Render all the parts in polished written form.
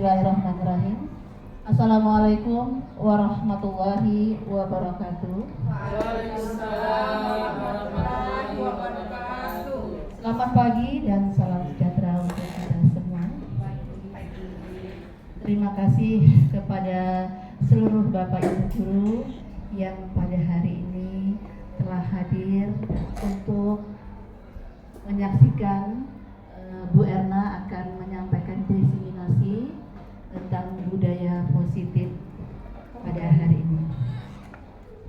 Bismillahirrahmanirrahim. Assalamualaikum warahmatullahi wabarakatuh. Waalaikumsalam warahmatullahi wabarakatuh. Selamat pagi dan salam sejahtera untuk kita semua. Terima kasih kepada seluruh Bapak Ibu guru yang pada hari ini telah hadir untuk menyaksikan Bu Erna akan menyampaikan diseminasi tentang budaya positif pada hari ini.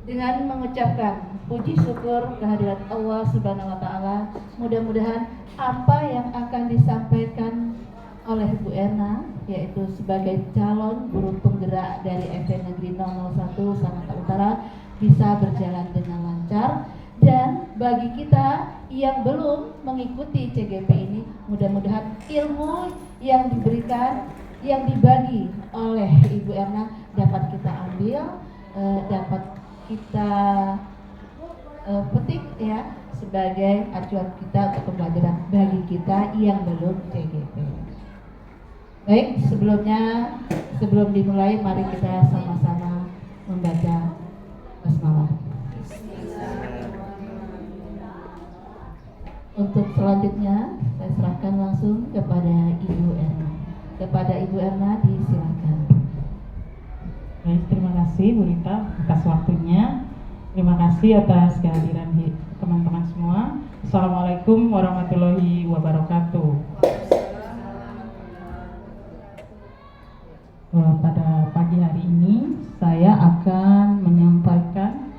Dengan mengucapkan puji syukur kehadirat Allah Subhanahu wa taala, mudah-mudahan apa yang akan disampaikan oleh Bu Erna, yaitu sebagai calon guru penggerak dari SD Negeri 001 Sangatta Utara, bisa berjalan dengan lancar. Dan bagi kita yang belum mengikuti CGP ini, mudah-mudahan ilmu yang diberikan, yang dibagi oleh Ibu Erna dapat kita ambil, dapat kita petik ya sebagai acuan kita untuk pembelajaran bagi kita yang belum CGP. Baik, sebelum dimulai, mari kita sama-sama membaca basmalah. Untuk selanjutnya, saya serahkan langsung kepada Ibu Erna. Kepada Ibu Erna, disilakan. Baik, terima kasih Bu Rita atas waktunya. Terima kasih atas kehadiran teman-teman semua. Assalamualaikum warahmatullahi wabarakatuh. Pada pagi hari ini saya akan menyampaikan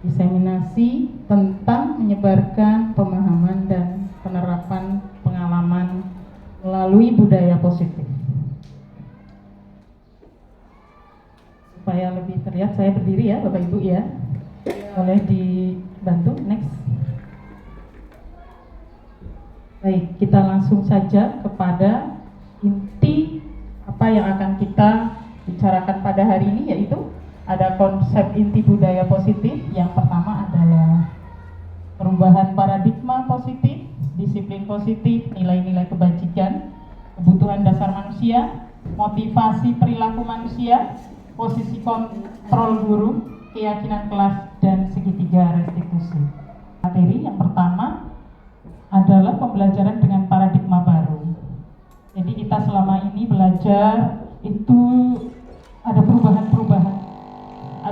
diseminasi tentang menyebarkan pemahaman dan penerapan pengalaman melalui budaya positif. Supaya lebih terlihat, saya berdiri ya Bapak Ibu ya. Boleh dibantu, next. Baik, kita langsung saja kepada inti apa yang akan kita bicarakan pada hari ini, yaitu ada konsep inti budaya positif. Yang pertama adalah perubahan paradigma positif, disiplin positif, nilai-nilai kebajikan, kebutuhan dasar manusia, motivasi perilaku manusia, posisi kontrol guru, keyakinan kelas, dan segitiga restitusi. Materi yang pertama adalah pembelajaran dengan paradigma baru. Jadi kita selama ini belajar itu ada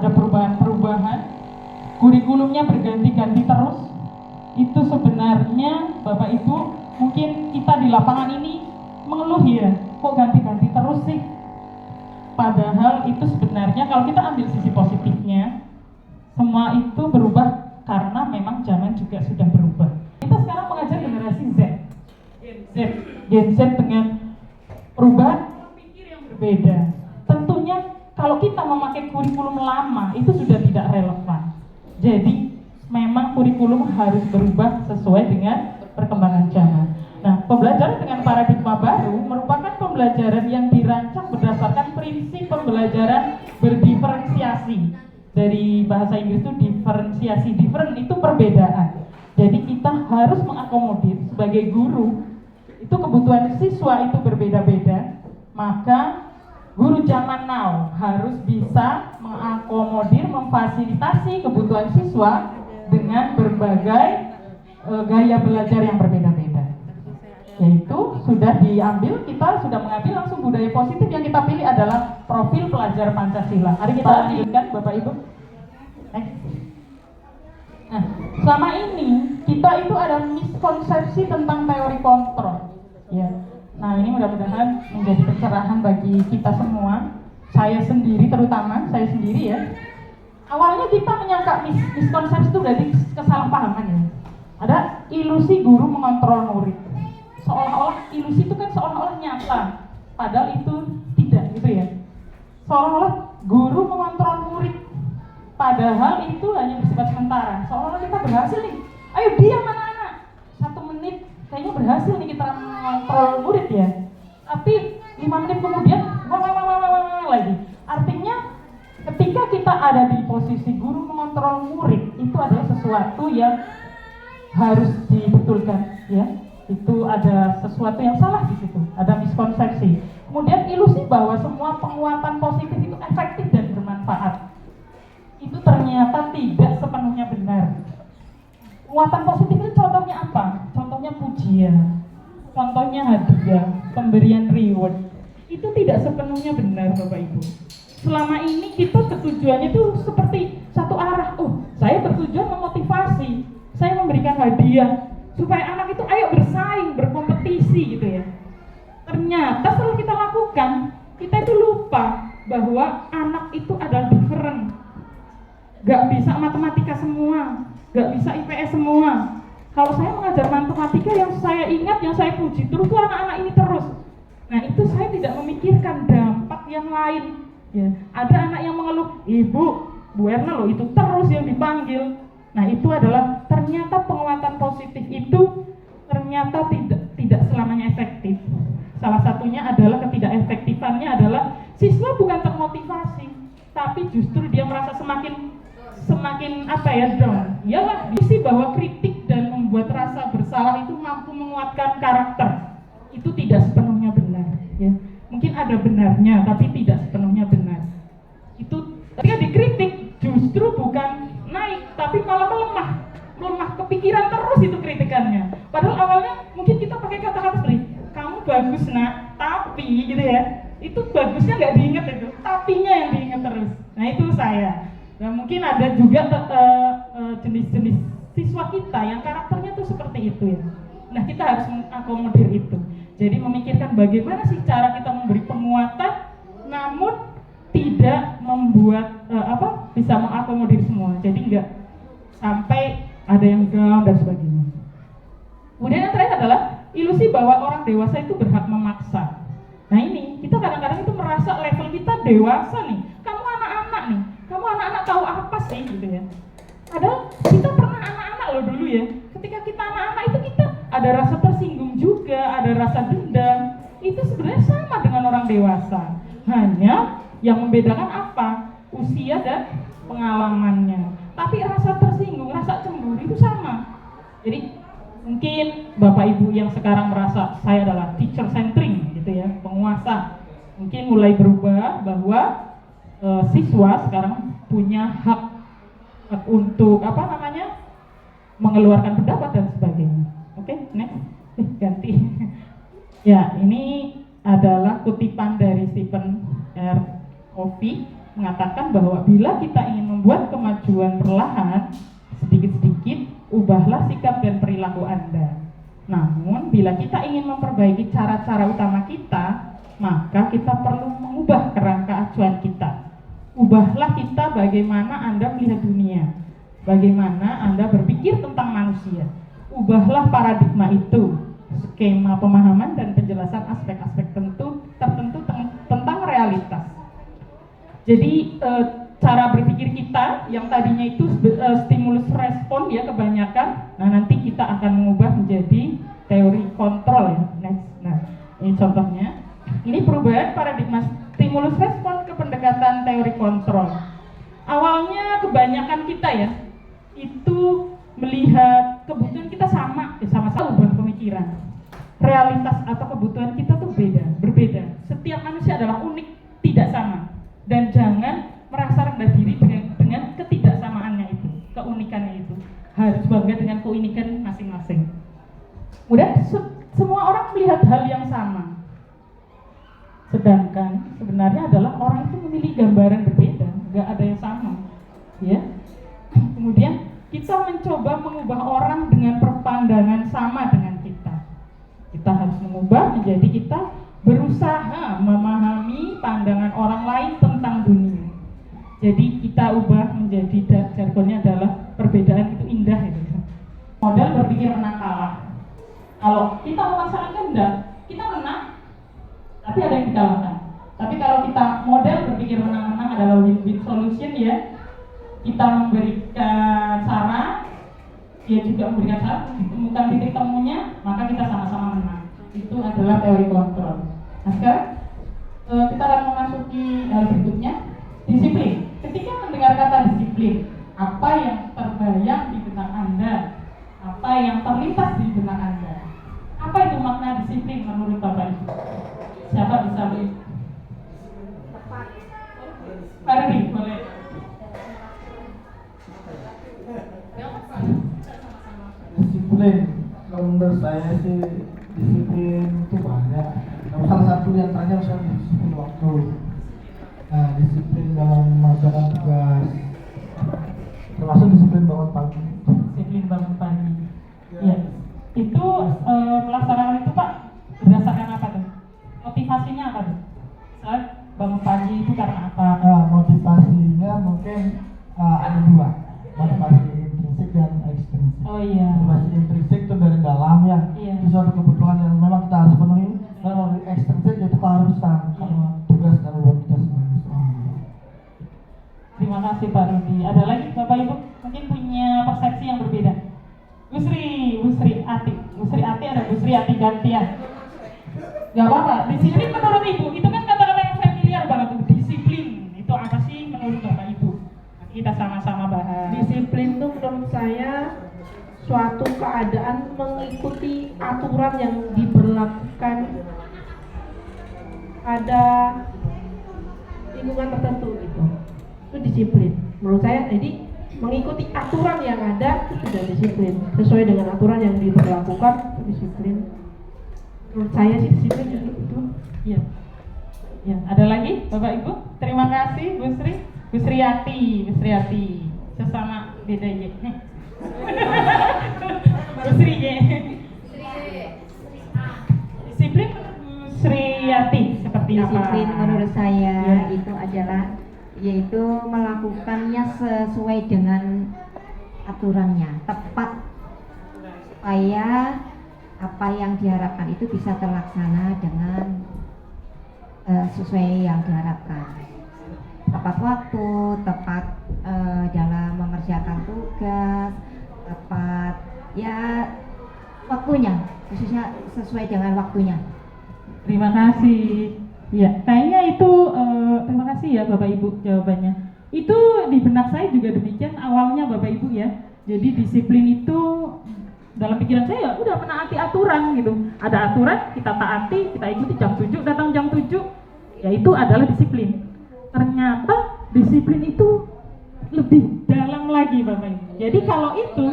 perubahan, kurikulumnya berganti-ganti terus. Itu sebenarnya Bapak Ibu, mungkin kita di lapangan ini mengeluh ya, kok ganti-ganti terus sih. Padahal itu sebenarnya kalau kita ambil sisi positifnya, semua itu berubah karena memang zaman juga sudah berubah. Kita sekarang mengajar generasi Gen Z dengan perubahan pikir yang berbeda. Tentunya kalau kita memakai kurikulum lama itu sudah tidak relevan. Jadi memang kurikulum harus berubah sesuai dengan perkembangan zaman. Nah, pembelajaran dengan paradigma baru merupakan pembelajaran yang dirancang berdasarkan prinsip pembelajaran berdiferensiasi. Dari bahasa Inggris itu diferensiasi, different itu perbedaan. Jadi kita harus mengakomodir sebagai guru, itu kebutuhan siswa itu berbeda-beda, maka guru zaman now harus bisa mengakomodir, memfasilitasi kebutuhan siswa dengan berbagai gaya belajar yang berbeda-beda. Yaitu sudah diambil, kita sudah mengambil langsung budaya positif. Yang kita pilih adalah profil pelajar Pancasila. Mari kita lanjutkan Bapak Ibu. Next. Nah, selama ini kita itu ada miskonsepsi tentang teori kontrol. Ya. Nah, ini mudah-mudahan menjadi pencerahan bagi kita semua. Saya sendiri terutama, saya sendiri ya. Awalnya kita menyangka miskonsepsi itu berarti kesalahpahaman ya. Ada ilusi guru mengontrol murid. Seolah-olah ilusi itu kan seolah-olah nyata, padahal itu tidak gitu ya. Seolah-olah guru mengontrol murid, padahal itu hanya bersifat sementara. Seolah-olah kita berhasil nih, ayo diam anak-anak, 1 menit kayaknya berhasil nih kita mengontrol murid ya. Tapi 5 menit kemudian lagi. Artinya ketika kita ada di posisi guru mengontrol murid, itu adalah sesuatu yang harus dibetulkan ya. Itu ada sesuatu yang salah di situ, ada miskonsepsi. Kemudian ilusi ilusi bahwa semua penguatan positif itu efektif dan bermanfaat. Itu ternyata tidak sepenuhnya benar. Penguatan positif itu contohnya apa? Contohnya pujian, contohnya hadiah, pemberian reward. Itu tidak sepenuhnya benar, Bapak Ibu. Selama ini kita bertujuannya itu seperti satu arah. Oh, saya bertujuan memotivasi, saya memberikan hadiah supaya anak itu ayo bersaing, berkompetisi gitu ya. Ternyata setelah kita lakukan, kita itu lupa bahwa anak itu adalah different. Gak bisa matematika semua, gak bisa IPS semua. Kalau saya mengajar matematika, yang saya ingat, yang saya puji terus tuh anak-anak ini terus. Nah itu saya tidak memikirkan dampak yang lain. Ya, ada anak yang mengeluh, Ibu, Bu Erna loh itu terus yang dipanggil. Nah itu adalah ternyata penguatan positif itu ternyata tidak selamanya efektif. Salah satunya adalah ketidakefektifannya adalah siswa bukan termotivasi, tapi justru dia merasa semakin down. Iyalah, sih bahwa kritik dan membuat rasa bersalah itu mampu menguatkan karakter. Itu tidak sepenuhnya benar, ya. Mungkin ada benarnya, tapi tidak sepenuhnya benar. Itu ketika dikritik justru bukan naik, tapi malah melemah kepikiran terus itu kritikannya. Padahal awalnya mungkin kita pakai kata-kata seperti kamu bagus nak, tapi gitu ya. Itu bagusnya nggak diingat itu, tapinya yang diingat terus. Nah itu saya. Dan mungkin ada juga jenis-jenis siswa kita yang karakternya tuh seperti itu ya. Nah kita harus mengakomodir itu. Jadi memikirkan bagaimana sih cara kita memberi penguatan, namun tidak membuat bisa mengakomodir semua. Jadi enggak sampai ada yang down dan sebagainya. Kemudian yang terakhir adalah ilusi bahwa orang dewasa itu berhak memaksa. Nah ini kita kadang-kadang itu merasa level kita dewasa nih. Kamu anak-anak nih. Kamu anak-anak tahu apa sih gitu ya. Padahal kita pernah anak-anak loh dulu ya. Ketika kita anak-anak itu kita ada rasa tersinggung juga, ada rasa dendam. Itu sebenarnya sama dengan orang dewasa. Hanya yang membedakan apa? Usia dan pengalamannya. Tapi rasa tersinggung, rasa cemburu itu sama. Jadi mungkin Bapak Ibu yang sekarang merasa saya adalah teacher centering gitu ya, penguasa. Mungkin mulai berubah bahwa siswa sekarang punya hak untuk mengeluarkan pendapat dan sebagainya. Oke, next. Ganti. Ya, ini adalah kutipan dari Stephen R. Covey mengatakan bahwa bila kita ingin membuat kemajuan perlahan, sedikit-sedikit ubahlah sikap dan perilaku Anda. Namun bila kita ingin memperbaiki cara-cara utama kita, maka kita perlu mengubah kerangka acuan kita. Ubahlah kita bagaimana Anda melihat dunia, bagaimana Anda berpikir tentang manusia. Ubahlah paradigma itu, skema pemahaman dan penjelasan aspek-aspek tertentu tentang realitas. Jadi cara berpikir kita yang tadinya itu stimulus respon ya kebanyakan, nah nanti kita akan mengubah menjadi teori kontrol ya. Next. Nah ini contohnya, ini perubahan paradigma stimulus respon ke pendekatan teori kontrol. Awalnya kebanyakan kita ya itu melihat kebutuhan kita sama-sama ubah pemikiran. Realitas atau kebutuhan kita tuh berbeda. Setiap manusia adalah unik, tidak sama. Dan jangan merasa rendah diri dengan ketidaksamaannya itu, keunikannya itu. Harus bangga dengan keunikan masing-masing. Kemudian semua orang melihat hal yang sama. Sedangkan sebenarnya adalah orang itu memilih gambaran berbeda, nggak ada yang sama. Ya. Kemudian kita mencoba mengubah orang dengan perpandangan sama dengan kita. Kita harus mengubah menjadi kita berusaha memahami pandangan orang lain tentang dunia. Jadi kita ubah menjadi jargonnya adalah perbedaan itu indah itu. Model berpikir menang kalah. Kalau kita memaksakan kehendak, kita menang, tapi ada yang dikalahkan. Tapi kalau kita model berpikir menang-menang adalah win-win solution ya. Kita memberikan saran, dia juga memberikan saran, ditemukan titik temunya, maka kita sama-sama menang. Itu adalah teori kontrol. Nah sekarang kita akan memasuki hal berikutnya, disiplin. Ketika mendengar kata disiplin, apa yang terbayang di benak Anda? Apa yang terlintas di benak Anda? Apa itu makna disiplin menurut Bapak Ibu? Siapa bisa menurut saya sih disiplin itu banyak. Nah, salah satu yang tanya soal disiplin waktu. Nah, disiplin dalam melaksanakan tugas, termasuk disiplin bangun pagi. Disiplin bangun pagi. Ya. Itu melaksanakan itu Pak berdasarkan apa tuh? Motivasinya apa tuh? Saat bangun pagi itu karena apa? Nah, motivasinya mungkin ada dua, motivasi intrinsik dan ekstrinsik. Oh iya. Motivasi intrinsik itu dari dalam ya, Iya. itu suatu kebutuhan yang memang kita harus penuhi. Dan kalau ekstrinsik itu keharusan, karena tugas dan buat kita sebagai seorang. Terima kasih Pak Rudi. Ada lagi Bapak Ibu mungkin punya persepsi yang berbeda. Bu Sri Ati ada Bu Sri Ati gantian. Gak apa-apa. Disiplin menurut Ibu itu kan kata-kata yang familiar banget tuh. Disiplin itu apa sih menurut Bapak Ibu? Kita sama-sama bahas. Disiplin itu menurut saya suatu keadaan mengikuti aturan yang diberlakukan pada lingkungan tertentu gitu. Itu disiplin. Menurut saya jadi mengikuti aturan yang ada itu sudah disiplin. Sesuai dengan aturan yang diberlakukan itu disiplin. Menurut saya sih disiplin itu. Iya. Ya, ada lagi Bapak Ibu? Terima kasih Bu Sri Ati. Sesama beda ya. Bu Sri ya. Disiplin Bu Sri Ati seperti apa? Disiplin menurut saya Ya. itu adalah yaitu melakukannya sesuai dengan aturannya, tepat supaya apa yang diharapkan itu bisa terlaksana dengan sesuai yang diharapkan. Tepat waktu, tepat dalam mengerjakan tugas, tepat ya waktunya, khususnya sesuai dengan waktunya. Terima kasih. Ya, kayaknya itu terima kasih ya Bapak Ibu jawabannya. Itu di benak saya juga demikian awalnya Bapak Ibu ya. Jadi disiplin itu dalam pikiran saya udah menaati aturan gitu. Ada aturan, kita taati, kita ikuti jam 7, datang jam 7. Ya itu adalah disiplin. Ternyata disiplin itu lebih dalam lagi Bapak Ibu. Jadi kalau itu,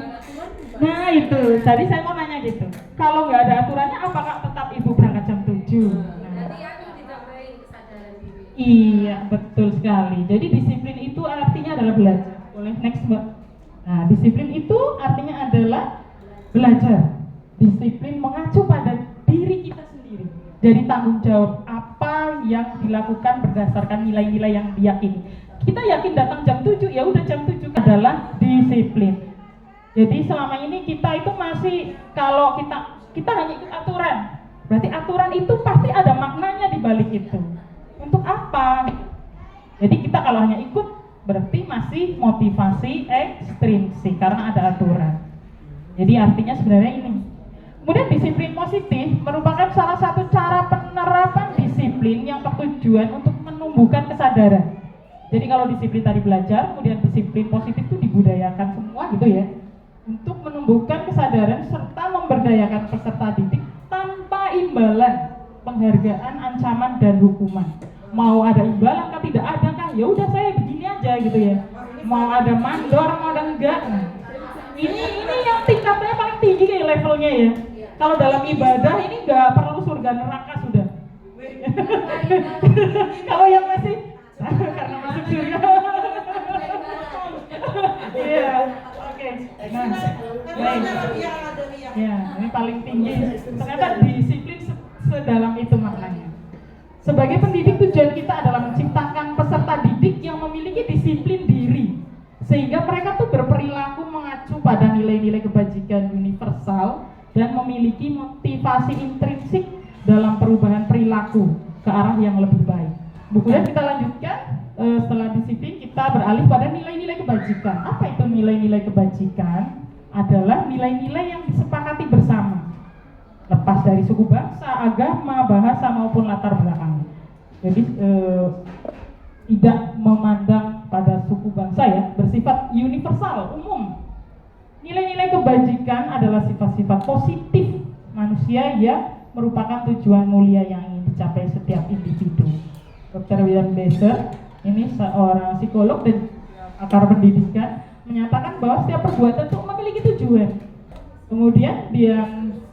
nah itu, tadi saya mau nanya gitu. Kalau nggak ada aturannya, apakah tetap Ibu berangkat jam 7? Iya, betul sekali. Jadi disiplin itu artinya adalah belajar. Boleh next Mbak. Nah, disiplin itu artinya adalah belajar. Disiplin mengacu pada diri kita sendiri. Jadi tanggung jawab apa yang dilakukan berdasarkan nilai-nilai yang diyakini. Kita yakin datang jam 7, ya udah jam 7 adalah disiplin. Jadi selama ini kita itu masih kalau kita hanya ikut aturan. Berarti aturan itu pasti ada maknanya di balik itu. Untuk apa? Jadi kita kalau hanya ikut berarti masih motivasi ekstrinsik karena ada aturan. Jadi artinya sebenarnya ini. Kemudian disiplin positif merupakan salah satu cara penerapan disiplin yang bertujuan untuk menumbuhkan kesadaran. Jadi kalau disiplin tadi belajar, kemudian disiplin positif itu dibudayakan semua gitu ya. Untuk menumbuhkan kesadaran serta memberdayakan peserta didik tanpa imbalan, penghargaan, ancaman dan hukuman. Mau ada imbalan kah tidak ada kah? Ya udah saya begini aja gitu ya. Mau ada mandor, mau ada enggak. Nah, ini yang tingkatnya paling tinggi kayak levelnya ya. Kalau dalam ibadah ini nggak perlu surga neraka sudah. Kalau yang masih karena masuk surga. Iya, oke. Nah, baik. Ya, ini paling tinggi. Ternyata disiplin sedalam itu maknanya. Sebagai pendidik, tujuan kita adalah menciptakan peserta didik yang memiliki disiplin diri, sehingga mereka tuh berperilaku mengacu pada nilai-nilai kebajikan universal dan memiliki motivasi intrinsik dalam perubahan perilaku ke arah yang lebih baik. Kemudian kita lanjutkan, setelah disiplin kita beralih pada nilai-nilai kebajikan. Apa itu nilai-nilai kebajikan? Adalah nilai-nilai yang disepakati bersama, lepas dari suku bangsa, agama, bahasa maupun latar belakang. Jadi tidak memandang pada suku bangsa ya, bersifat universal, umum. Nilai-nilai kebajikan adalah sifat-sifat positif manusia yang merupakan tujuan mulia yang ingin dicapai setiap individu. Dr. William Besser, ini seorang psikolog dan pakar pendidikan, menyatakan bahwa setiap perbuatan itu memiliki tujuan. Kemudian dia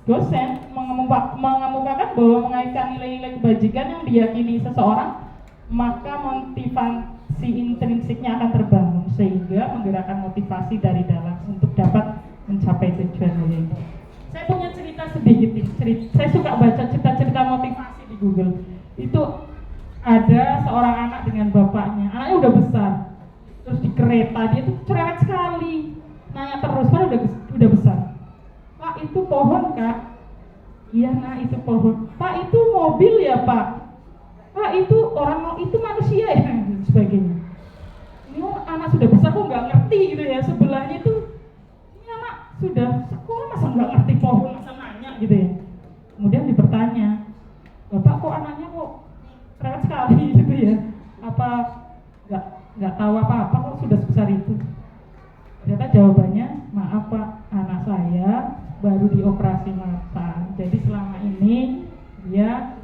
dosen mengemukakan bahwa mengaitkan nilai-nilai kebajikan yang diyakini seseorang, maka motivasi intrinsiknya akan terbangun sehingga menggerakkan motivasi dari dalam untuk dapat mencapai tujuan itu. Saya punya cerita sedikit nih. Saya suka baca cerita-cerita motivasi di Google. Itu ada seorang anak dengan bapaknya. Anaknya udah besar. Terus di kereta dia tuh cerewet sekali. Nanya terus, kan udah besar. Pak, itu pohon, Kak? Iya, nah itu pohon. Pak, itu mobil ya, Pak? Pak, itu orang, itu manusia ya? Dan sebagainya. Ini anak sudah besar kok nggak ngerti gitu ya. Sebelahnya itu ini anak sudah sekolah masa nggak ngerti pohon, masa nanya gitu ya. Kemudian dipertanya, Bapak kok anaknya kok cerewet sekali gitu ya? Apa nggak tahu apa-apa kok sudah sebesar itu? Ternyata jawabannya, maaf Pak, anak saya baru dioperasi mata. Jadi selama ini dia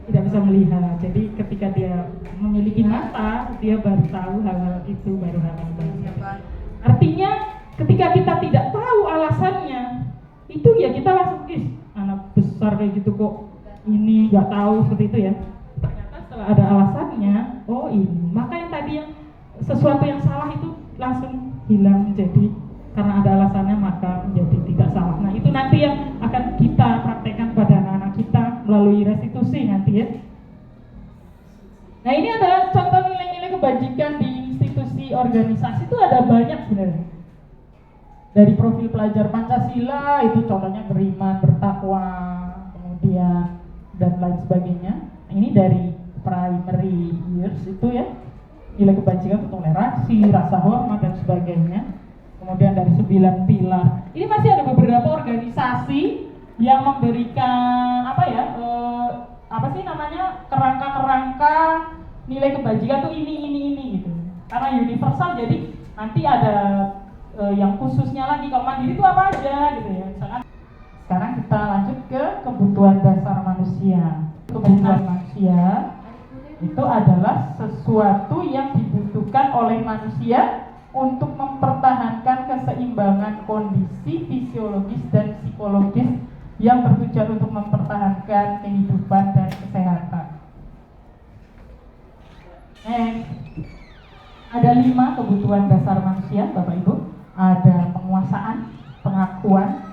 tidak bisa melihat. Jadi ketika dia memiliki mata, dia baru tahu hal-hal itu, baru hal-hal baru. Artinya ketika kita tidak tahu alasannya, itu ya kita langsung, anak besar kayak gitu kok ini nggak tahu seperti itu ya. Ternyata setelah ada alasannya, oh ini. Maka yang tadi yang sesuatu yang salah itu langsung hilang menjadi karena ada alasannya maka menjadi tidak salah. Nah itu nanti yang akan kita praktekkan pada anak-anak kita melalui restitusi nanti ya. Nah ini ada contoh nilai-nilai kebajikan di institusi organisasi itu ada banyak sebenarnya. Dari profil pelajar Pancasila itu contohnya beriman, bertakwa, kemudian dan lain sebagainya. Nah, ini dari primary years itu ya, nilai kebajikan, toleransi, rasa hormat dan sebagainya. Kemudian dari 9 pilar. Ini masih ada beberapa organisasi yang memberikan kerangka-kerangka nilai kebajikan tuh ini gitu. Karena universal jadi nanti ada yang khususnya lagi. Kalau mandiri itu apa aja gitu ya. Misalkan sekarang kita lanjut ke kebutuhan dasar manusia. Kebutuhan manusia itu adalah sesuatu yang dibutuhkan oleh manusia untuk mempertahankan keseimbangan kondisi fisiologis dan psikologis yang bertujuan untuk mempertahankan kehidupan dan kesehatan. Ada 5 kebutuhan dasar manusia, Bapak Ibu. Ada penguasaan, pengakuan,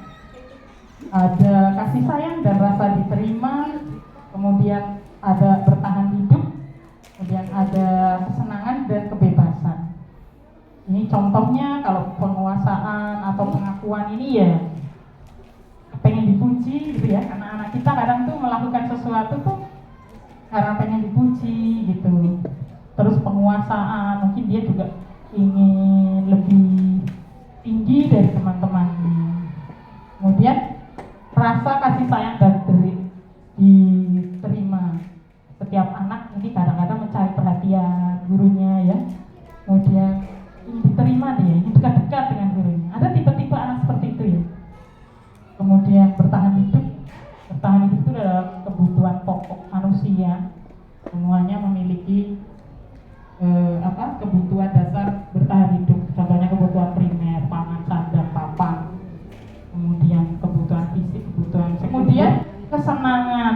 ada kasih sayang dan rasa diterima, kemudian ada bertahan hidup, kemudian ada kesenangan dan kebebasan. Ini contohnya kalau penguasaan atau pengakuan ini ya pengen dipuji gitu ya. Anak-anak kita kadang tuh melakukan sesuatu tuh karena pengen dipuji gitu. Terus penguasaan mungkin dia juga ingin lebih tinggi dari teman-temannya. Kemudian rasa kasih sayang dan diterima. Setiap anak ini kadang-kadang mencari perhatian gurunya ya. Kemudian diterima dia, ini dekat-dekat dengan gurunya. Ada tipe-tipe anak seperti itu ya. Kemudian bertahan hidup itu adalah kebutuhan pokok manusia. Semuanya memiliki kebutuhan dasar bertahan hidup. Contohnya kebutuhan primer, pangan, sandang, papan. Kemudian kebutuhan fisik, kebutuhan seksual. Kemudian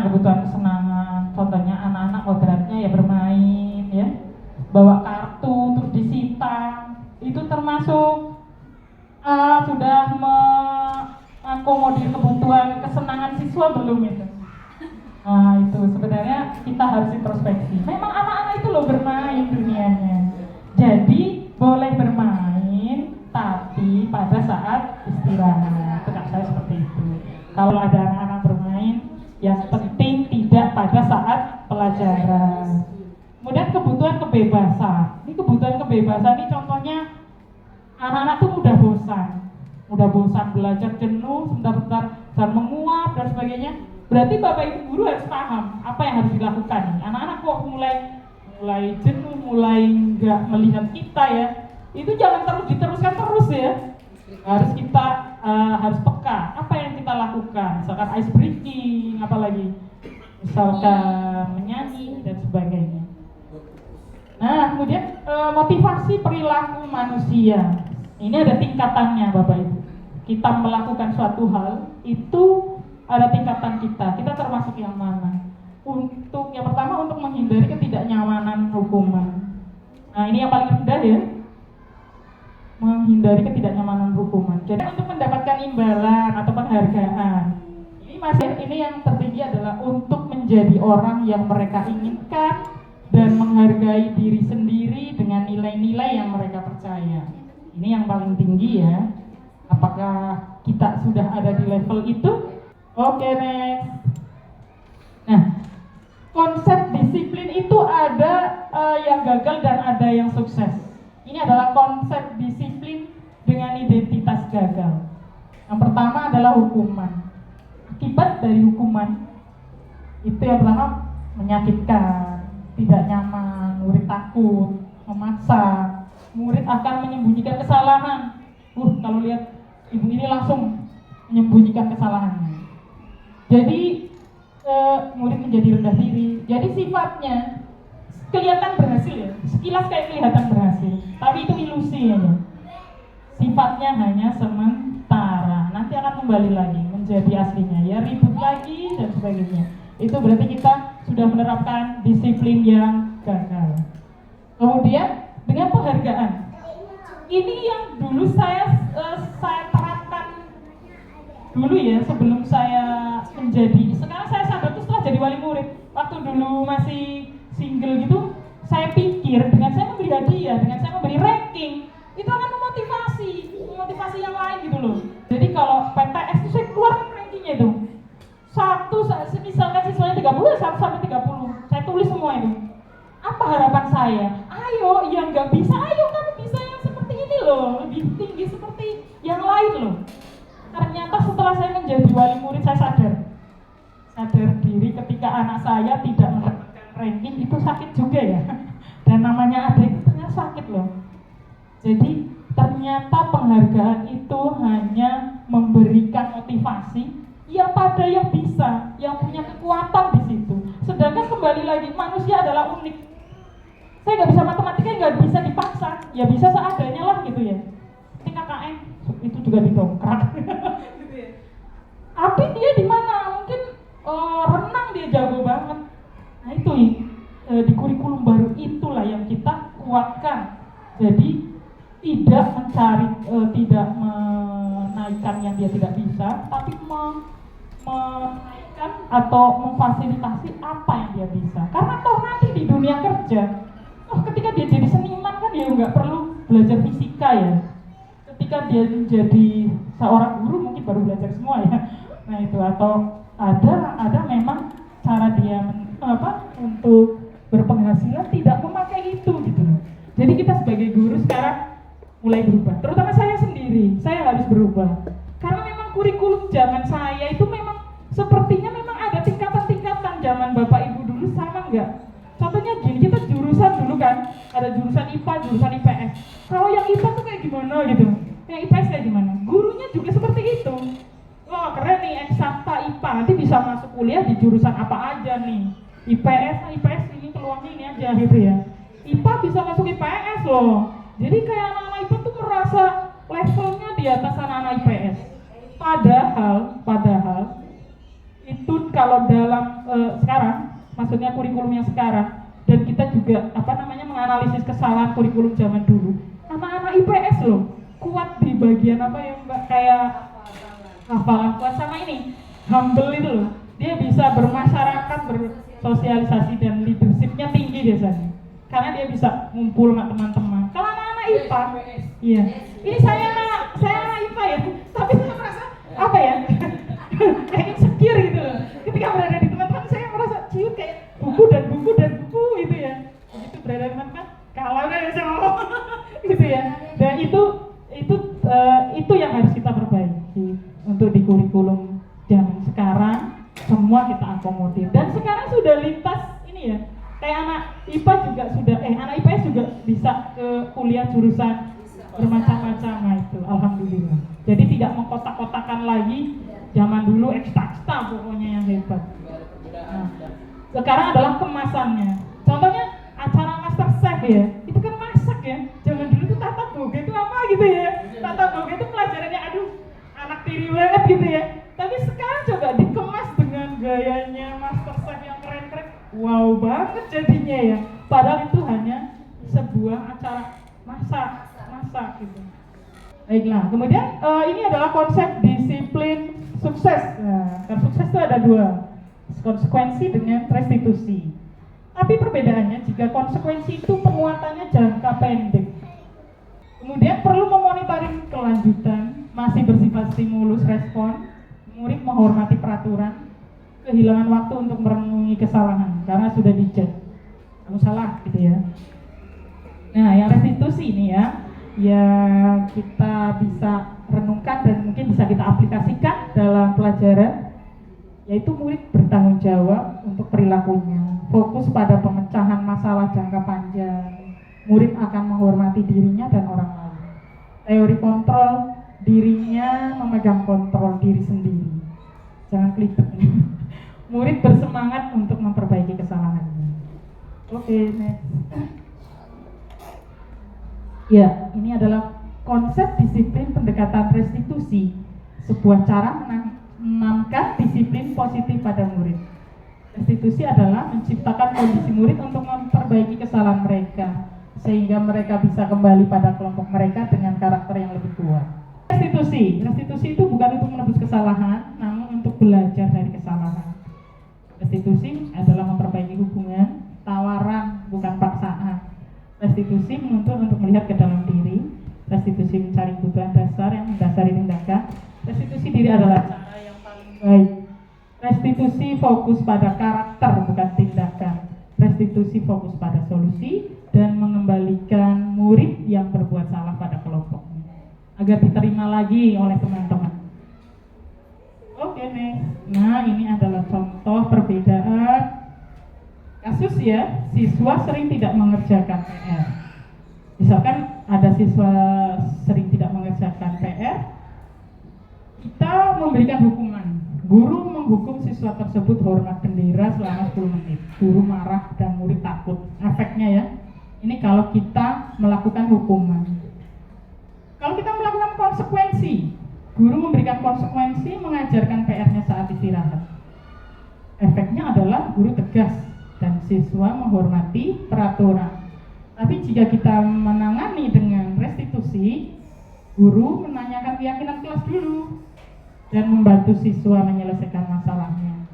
kebutuhan kesenangan. Contohnya anak-anak kodratnya ya bermain ya, bawa kartu terus disita. Itu termasuk sudah mengakomodir kebutuhan kesenangan siswa belum itu? Nah itu sebenarnya kita harus introspeksi. Memang anak-anak itu loh bermain dunianya. Jadi boleh bermain tapi pada saat istirahat. Itu saya seperti itu. Kalau ada anak-anak bermain, yang penting tidak pada saat pelajaran. Kemudian kebutuhan kebebasan. Ini kebutuhan kebebasan ini contohnya anak-anak tuh mudah bosan belajar, jenuh, sebentar-bentar dan menguap dan sebagainya. Berarti Bapak Ibu guru harus paham apa yang harus dilakukan. Anak-anak kok mulai jenuh, mulai nggak melihat kita ya. Itu jangan diteruskan terus ya. Harus kita harus peka. Apa yang kita lakukan? Misalkan ice breaking, apalagi misalkan menyanyi dan sebagainya. Nah, kemudian motivasi perilaku manusia. Ini ada tingkatannya Bapak Ibu. Kita melakukan suatu hal itu ada tingkatan kita termasuk yang mana. Untuk yang pertama, untuk menghindari ketidaknyamanan hukuman. Nah, ini yang paling rendah ya, menghindari ketidaknyamanan hukuman. Jadi untuk mendapatkan imbalan atau penghargaan, ini yang tertinggi adalah untuk menjadi orang yang mereka inginkan dan menghargai diri sendiri dengan nilai-nilai yang mereka percaya. Ini yang paling tinggi ya. Apakah kita sudah ada di level itu? Oke, next. Nah, konsep disiplin itu ada yang gagal dan ada yang sukses. Ini adalah konsep disiplin dengan identitas gagal. Yang pertama adalah hukuman. Akibat dari hukuman itu yang pertama menyakitkan, tidak nyaman, murid takut, memaksa, murid akan menyembunyikan kesalahan. Kalau lihat ibu ini langsung menyembunyikan kesalahannya. Jadi murid menjadi rendah diri. Jadi sifatnya kelihatan berhasil ya, sekilas kayak kelihatan berhasil, tapi itu ilusi ya. Sifatnya hanya sementara, nanti akan kembali lagi menjadi aslinya ya, ribut lagi dan sebagainya. Itu berarti kita sudah menerapkan disiplin yang gagal. Kemudian dengan penghargaan, ini yang dulu saya terapkan dulu ya, sebelum saya menjadi, sekarang saya sadar itu setelah jadi wali murid. Waktu dulu masih single gitu, saya pikir dengan saya memberi hadiah, dengan saya memberi ranking, itu akan memotivasi yang lain gitu loh. Jadi kalau PTS itu saya keluarkan rankingnya itu. Misalkan siswanya 30, 1 sampai 30, saya tulis semua itu. Apa harapan saya? Ayo, yang nggak bisa, ayo kamu bisa yang seperti ini loh, lebih tinggi seperti yang lain loh. Ternyata setelah saya menjadi wali murid, saya sadar diri ketika anak saya tidak mendapatkan ranking itu sakit juga ya. Dan namanya ada itu ternyata sakit loh. Jadi ternyata penghargaan itu hanya memberikan motivasi ya pada yang bisa, yang punya kekuatan di situ. Sedangkan kembali lagi, manusia adalah unik. Saya nggak bisa matematika, nggak bisa dipaksa, ya bisa seadanya lah gitu ya. Ini KKN itu juga didongkrak. Gitu ya. Tapi dia di mana? Mungkin renang dia jago banget. Nah itu di kurikulum baru itulah yang kita kuatkan. Jadi tidak mencari, tidak menaikkan yang dia tidak bisa, tapi menaikkan atau memfasilitasi apa yang dia bisa. Karena toh nanti di dunia kerja, ketika dia jadi seniman kan dia nggak perlu belajar fisika ya. Ketika dia menjadi seorang guru mungkin baru belajar semua ya. Nah itu, atau ada memang cara dia untuk berpenghasilan tidak memakai itu gitu. Jadi kita sebagai guru sekarang mulai berubah. Terutama saya sendiri, saya harus berubah. Karena memang kurikulum zaman saya itu memang sepertinya memang ada tingkatan-tingkatan. Zaman Bapak Ibu dulu sama enggak? Contohnya gini, kita jurusan dulu kan, ada jurusan IPA, jurusan IPS. Kalau yang IPA tuh kayak gimana gitu, yang IPS kayak gimana? Gurunya juga seperti itu. Wah keren nih, eksakta IPA, nanti bisa masuk kuliah di jurusan apa aja nih. IPS ini peluangnya ini aja gitu ya. IPA bisa masuk IPS loh. Jadi kayak anak-anak IPA tuh merasa levelnya di atas anak-anak IPS. Padahal itu kalau dalam sekarang, maksudnya kurikulum yang sekarang, dan kita juga menganalisis kesalahan kurikulum zaman dulu. Anak-anak IPS loh kuat di bagian apa ya Mbak, kayak hafalan kuat sama ini, humble itu loh. Dia bisa bermasyarakat, bersosialisasi dan leadershipnya tinggi biasanya. Karena dia bisa ngumpul sama teman-teman. Kalau anak-anak IPA, iya. Ini saya anak IPA ya, tapi saya merasa apa ya? Kayak insecure gitu loh. Ketika berada di teman-teman saya merasa ciut kayak buku gitu ya. Begitu berada di teman-teman, kalah kan sama gitu ya. Dan itu yang harus kita perbaiki untuk di kurikulum zaman sekarang. Semua kita akomodir. Dan sekarang sudah lintas ini ya. Kayak anak IPA juga anak IPS juga bisa ke kuliah jurusan bermacam-macam. Nah itu, alhamdulillah. Jadi tidak mengkotak-kotakan lagi zaman dulu ekstra pokoknya yang hebat. Nah, sekarang adalah kemasannya. Contohnya acara Master Chef ya, itu kan masak ya. Zaman dulu tuh tata boga itu apa gitu ya. Tata boga itu pelajarannya anak tiri banget gitu ya. Tapi sekarang coba wow banget jadinya ya. Padahal itu hanya sebuah acara masak gitu. Baiklah, kemudian ini adalah konsep disiplin sukses. Nah, kan sukses itu ada dua, konsekuensi dengan restitusi. Tapi perbedaannya jika konsekuensi itu penguatannya jangka pendek. Kemudian perlu memonitoring kelanjutan, masih bersifat stimulus respon, murid menghormati peraturan, kehilangan waktu untuk merenungi kesalahan karena sudah dijudge. Kamu salah gitu ya. Nah, yang restitusi ini ya, yang kita bisa renungkan dan mungkin bisa kita aplikasikan dalam pelajaran, yaitu murid bertanggung jawab untuk perilakunya, fokus pada pemecahan masalah jangka panjang, murid akan menghormati dirinya dan orang lain. Teori kontrol dirinya, memegang kontrol diri sendiri. Jangan klik. Murid bersemangat untuk memperbaiki kesalahannya. Oke, next. Ya, ini adalah konsep disiplin pendekatan restitusi, sebuah cara menanamkan disiplin positif pada murid. Restitusi adalah menciptakan kondisi murid untuk memperbaiki kesalahan mereka, sehingga mereka bisa kembali pada kelompok mereka dengan karakter yang lebih kuat. Restitusi itu bukan untuk menebus kesalahan, namun untuk belajar dari kesalahan. Restitusi adalah memperbaiki hubungan, tawaran, bukan paksaan. Restitusi menuntut untuk melihat ke dalam diri. Restitusi mencari kebutuhan dasar yang mendasari tindakan. Restitusi diri adalah cara yang paling baik. Restitusi fokus pada karakter, bukan tindakan. Restitusi fokus pada solusi dan mengembalikan murid yang berbuat salah pada kelompoknya agar diterima lagi oleh teman-teman. Oke nih. Nah, ini adalah contoh perbedaan kasus ya, siswa sering tidak mengerjakan PR. Misalkan ada siswa sering tidak mengerjakan PR, kita memberikan hukuman. Guru menghukum siswa tersebut hormat bendera selama 10 menit. Guru marah dan murid takut. Efeknya ya, ini kalau kita melakukan hukuman. Kalau kita melakukan konsekuensi, guru memberikan konsekuensi mengajarkan PR-nya saat istirahat. Efeknya adalah guru tegas dan siswa menghormati peraturan. Tapi jika kita menangani dengan restitusi, guru menanyakan keyakinan kelas dulu dan membantu siswa menyelesaikan masalahnya.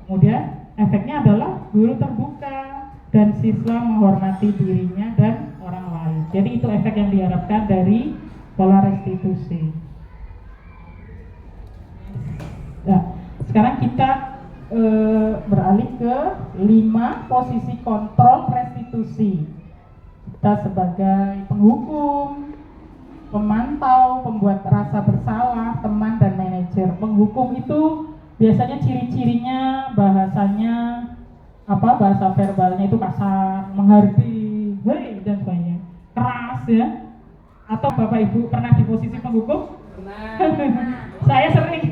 Kemudian efeknya adalah guru terbuka dan siswa menghormati dirinya dan orang lain. Jadi itu efek yang diharapkan dari pola restitusi. Nah, sekarang kita beralih ke 5 posisi kontrol restitusi. Kita sebagai penghukum, pemantau, pembuat rasa bersalah, teman dan manajer. Penghukum itu biasanya ciri-cirinya bahasanya bahasa verbalnya itu kasar, menghardi, hei dan sebagainya, keras ya. Atau Bapak Ibu pernah di posisi penghukum? Saya sering.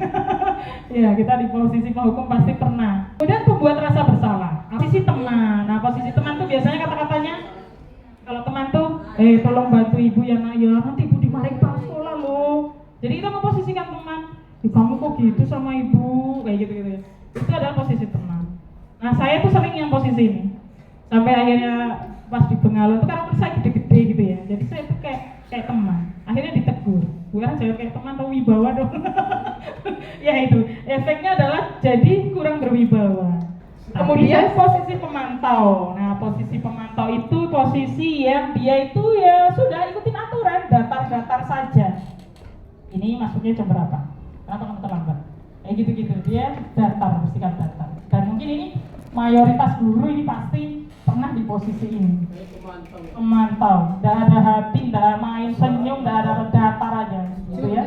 Ya, kita di posisi penghukum pasti pernah. Kemudian pembuat rasa bersalah. Posisi teman. Nah, posisi teman tuh biasanya kata-katanya, kalau teman tuh, tolong bantu ibu ya nak ya, nanti ibu dimarahin pas sekolah loh. Jadi kita memposisikan teman, kamu kok gitu sama ibu, kayak gitu ya. Itu adalah posisi teman. Nah, saya tuh sering yang posisi ini. Sampai akhirnya pas di Bengawan itu karena saya gede-gede gitu ya. Jadi saya tuh kayak teman. Akhirnya ditegur. Bukan saya kayak teman atau wibawa dong. Ya itu. Efeknya adalah jadi kurang berwibawa. Kemudian posisi pemantau. Nah, posisi pemantau itu posisi yang dia itu ya sudah ikutin aturan, datar-datar saja. Ini masuknya jam berapa? Kenapa kamu terlambat? Kayak gitu-gitu. Dia datar, bersikap datar. Dan mungkin ini mayoritas guru ini pasti pernah di posisi ini. Pemantau, tidak ada hati, tidak ada main senyum, tidak ada datar aja, gitu ya.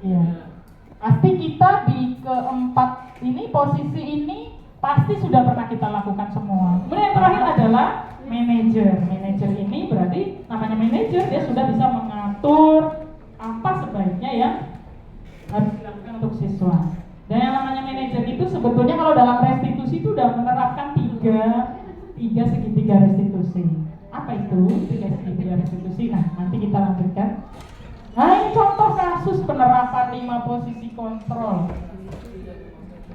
Iya. Pasti kita di keempat ini, posisi ini pasti sudah pernah kita lakukan semua. Kemudian yang terakhir adalah manajer. Manajer ini berarti namanya manajer, dia sudah bisa mengatur apa sebaiknya yang harus dilakukan untuk siswa. Dan yang namanya manajer itu sebetulnya kalau dalam restitusi itu sudah menerapkan tiga segitiga restitusi. Apa itu tiga segitiga restitusi? Nah, nanti kita lanjutkan. Nah, ini contoh kasus penerapan 5 posisi kontrol.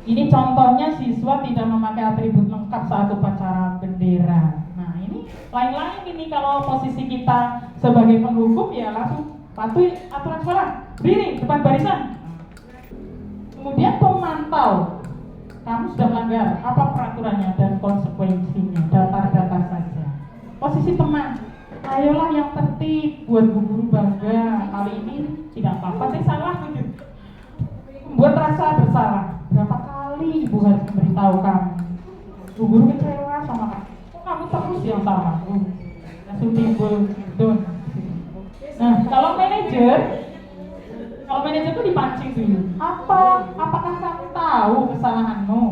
Ini contohnya siswa tidak memakai atribut lengkap saat upacara bendera. Nah ini lain-lain ini kalau posisi kita sebagai penghukum ya langsung patuhi aturan sekolah, berdiri depan barisan. Kemudian pemantau, kamu sudah melanggar apa peraturannya dan konsekuensinya, datar-datar saja. Posisi teman, ayolah yang tertib, buat bu guru bangga. Kali ini tidak apa-apa sih salah gitu. Membuat rasa bersalah. Berapa kali ibu harus memberitahu kamu? Bu guru kecewa sama kamu. Kok kamu terus yang salah? Langsung timbul down. Nah, kalau manajer itu dipancing dulu. Apakah kamu tahu kesalahanmu?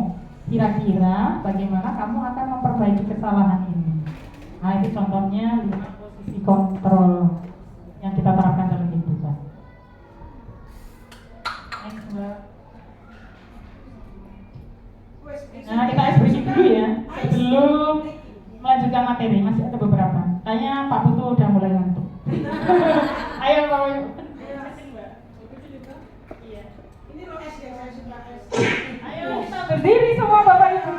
Kira-kira bagaimana kamu akan memperbaiki kesalahan ini? Nah, itu contohnya 5 posisi kontrol yang kita terapkan dalam kehidupan. Next, Mbak. Nah, kita ekspresi dulu ya. Sebelum melanjutkan materi, masih ada beberapa. Kayaknya Pak Putu udah mulai ngantuk. Ayo Pak Putu. Ayo kita berdiri semua Bapak Ibu.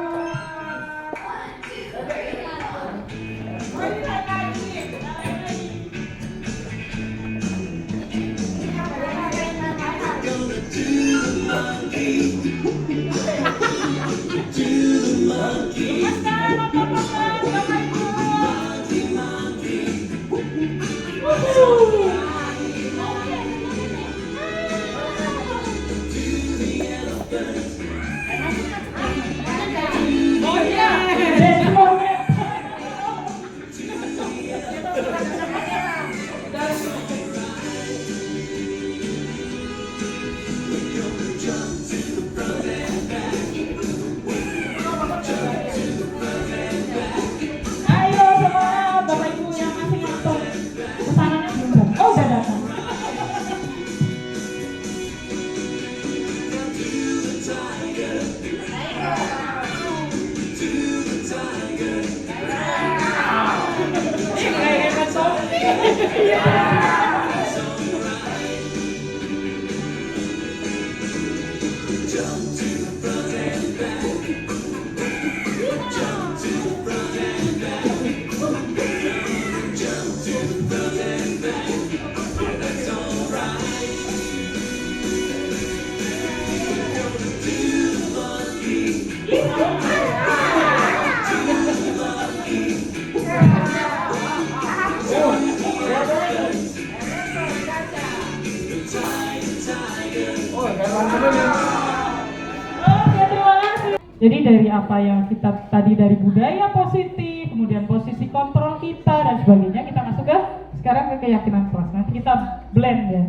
Jadi dari apa yang kita tadi dari budaya positif, kemudian posisi kontrol kita dan sebagainya, kita masuk ke sekarang ke keyakinan kelas. Nanti kita blend ya.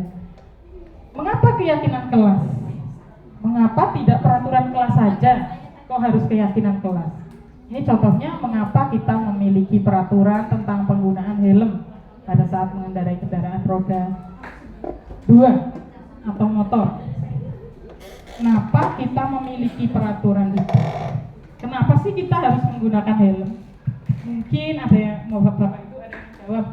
Mengapa keyakinan kelas? Mengapa tidak peraturan kelas saja? Kok harus keyakinan kelas? Ini contohnya mengapa kita memiliki peraturan tentang penggunaan helm pada saat mengendarai kendaraan roda 2 atau motor. Kenapa kita memiliki peraturan itu? Kenapa sih kita harus menggunakan helm? Mungkin ada yang mau Bapak Ibu ada yang jawab.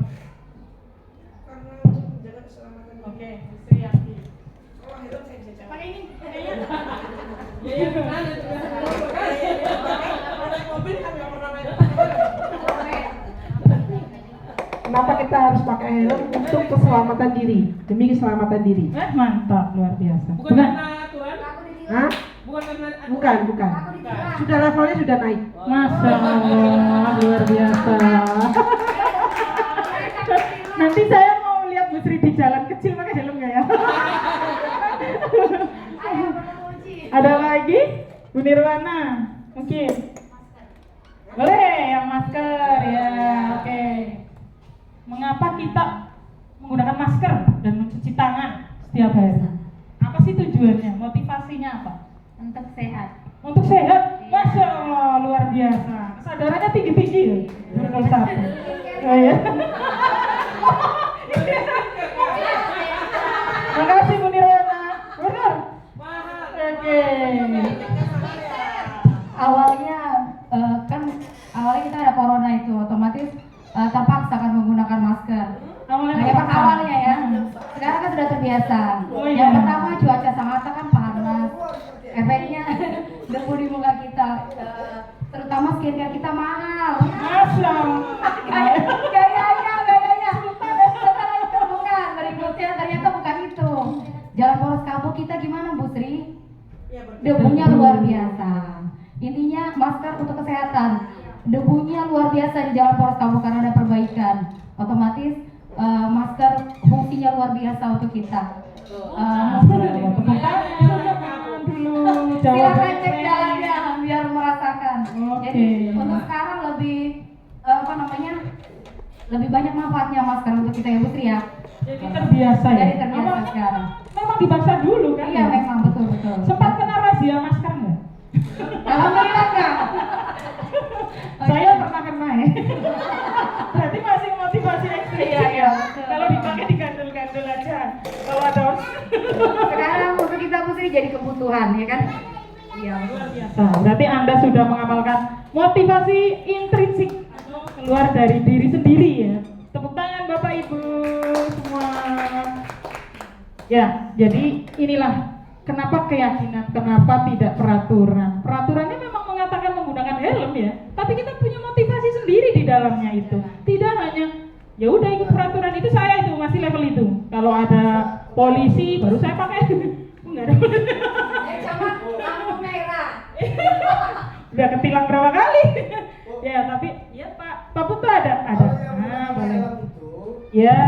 Karena untuk menjaga keselamatan. Oke, Sri Yati. Kalau helm saya bisa jawab. Pakai ini. Iya, benar. Mobil kan nggak pernah main. Kenapa kita harus pakai helm? Untuk keselamatan diri, demi keselamatan diri. Mantap, luar biasa. Bukan karena Tuhan? Hah? Bukan. Sudah levelnya sudah naik. Masya Allah, luar biasa. Nanti saya mau lihat Bu Sri di jalan kecil pakai helm nggak ya? Ada lagi? Bu Nirwana, mungkin? Boleh, yang masker ya, oke. Mengapa kita menggunakan masker dan mencuci tangan setiap hari? Apa sih tujuannya? Motivasinya apa? Untuk sehat. Untuk sehat? Masya Allah, luar biasa. Kesadarannya tinggi-tinggi ya? Nomor 1. Oh ya? Makasih Bu Nirwana. Benar? Oke. Awalnya awalnya kita ada corona itu otomatis terpaksa kan menggunakan masker. Awalnya ya. Sekarang kan sudah terbiasa. Oh, iya. Yang pertama cuaca Sangatta kan panas. Efeknya bukan ada perbaikan. Otomatis masker fungsinya luar biasa untuk kita. Silakan cek jalannya biar merasakan. Jadi untuk sekarang lebih lebih banyak manfaatnya masker untuk kita ya Bu Sri ya. Jadi terbiasa ya. Jadi terbiasa sekarang. Memang dipaksa dulu kan? Iya memang betul. Sempat kena razia masker nggak? Alhamdulillah enggak. Saya pernah kena ya. Berarti masih motivasi ekstrim. Iya, betul. Kalau dipakai digandul-gandul aja. Kalau ada Sekarang untuk kita Bu Sri jadi kebutuhan ya kan? Iya. luar biasa. Berarti Anda sudah mengamalkan motivasi intrinsik keluar dari diri sendiri ya. Tepuk tangan Bapak Ibu semua. Ya, jadi inilah kenapa keyakinan, kenapa tidak peraturan. Peraturannya memang mengatakan menggunakan helm ya, tapi kita punya motivasi sendiri di dalamnya itu. Tidak hanya ya udah ikut peraturan itu, saya itu masih level itu. Kalau ada polisi baru saya pakai. Enggak ada. Sama lampu merah. Udah ketilang berapa kali? Ya, tapi ya Pak Putu ada. Nah, boleh. Ya.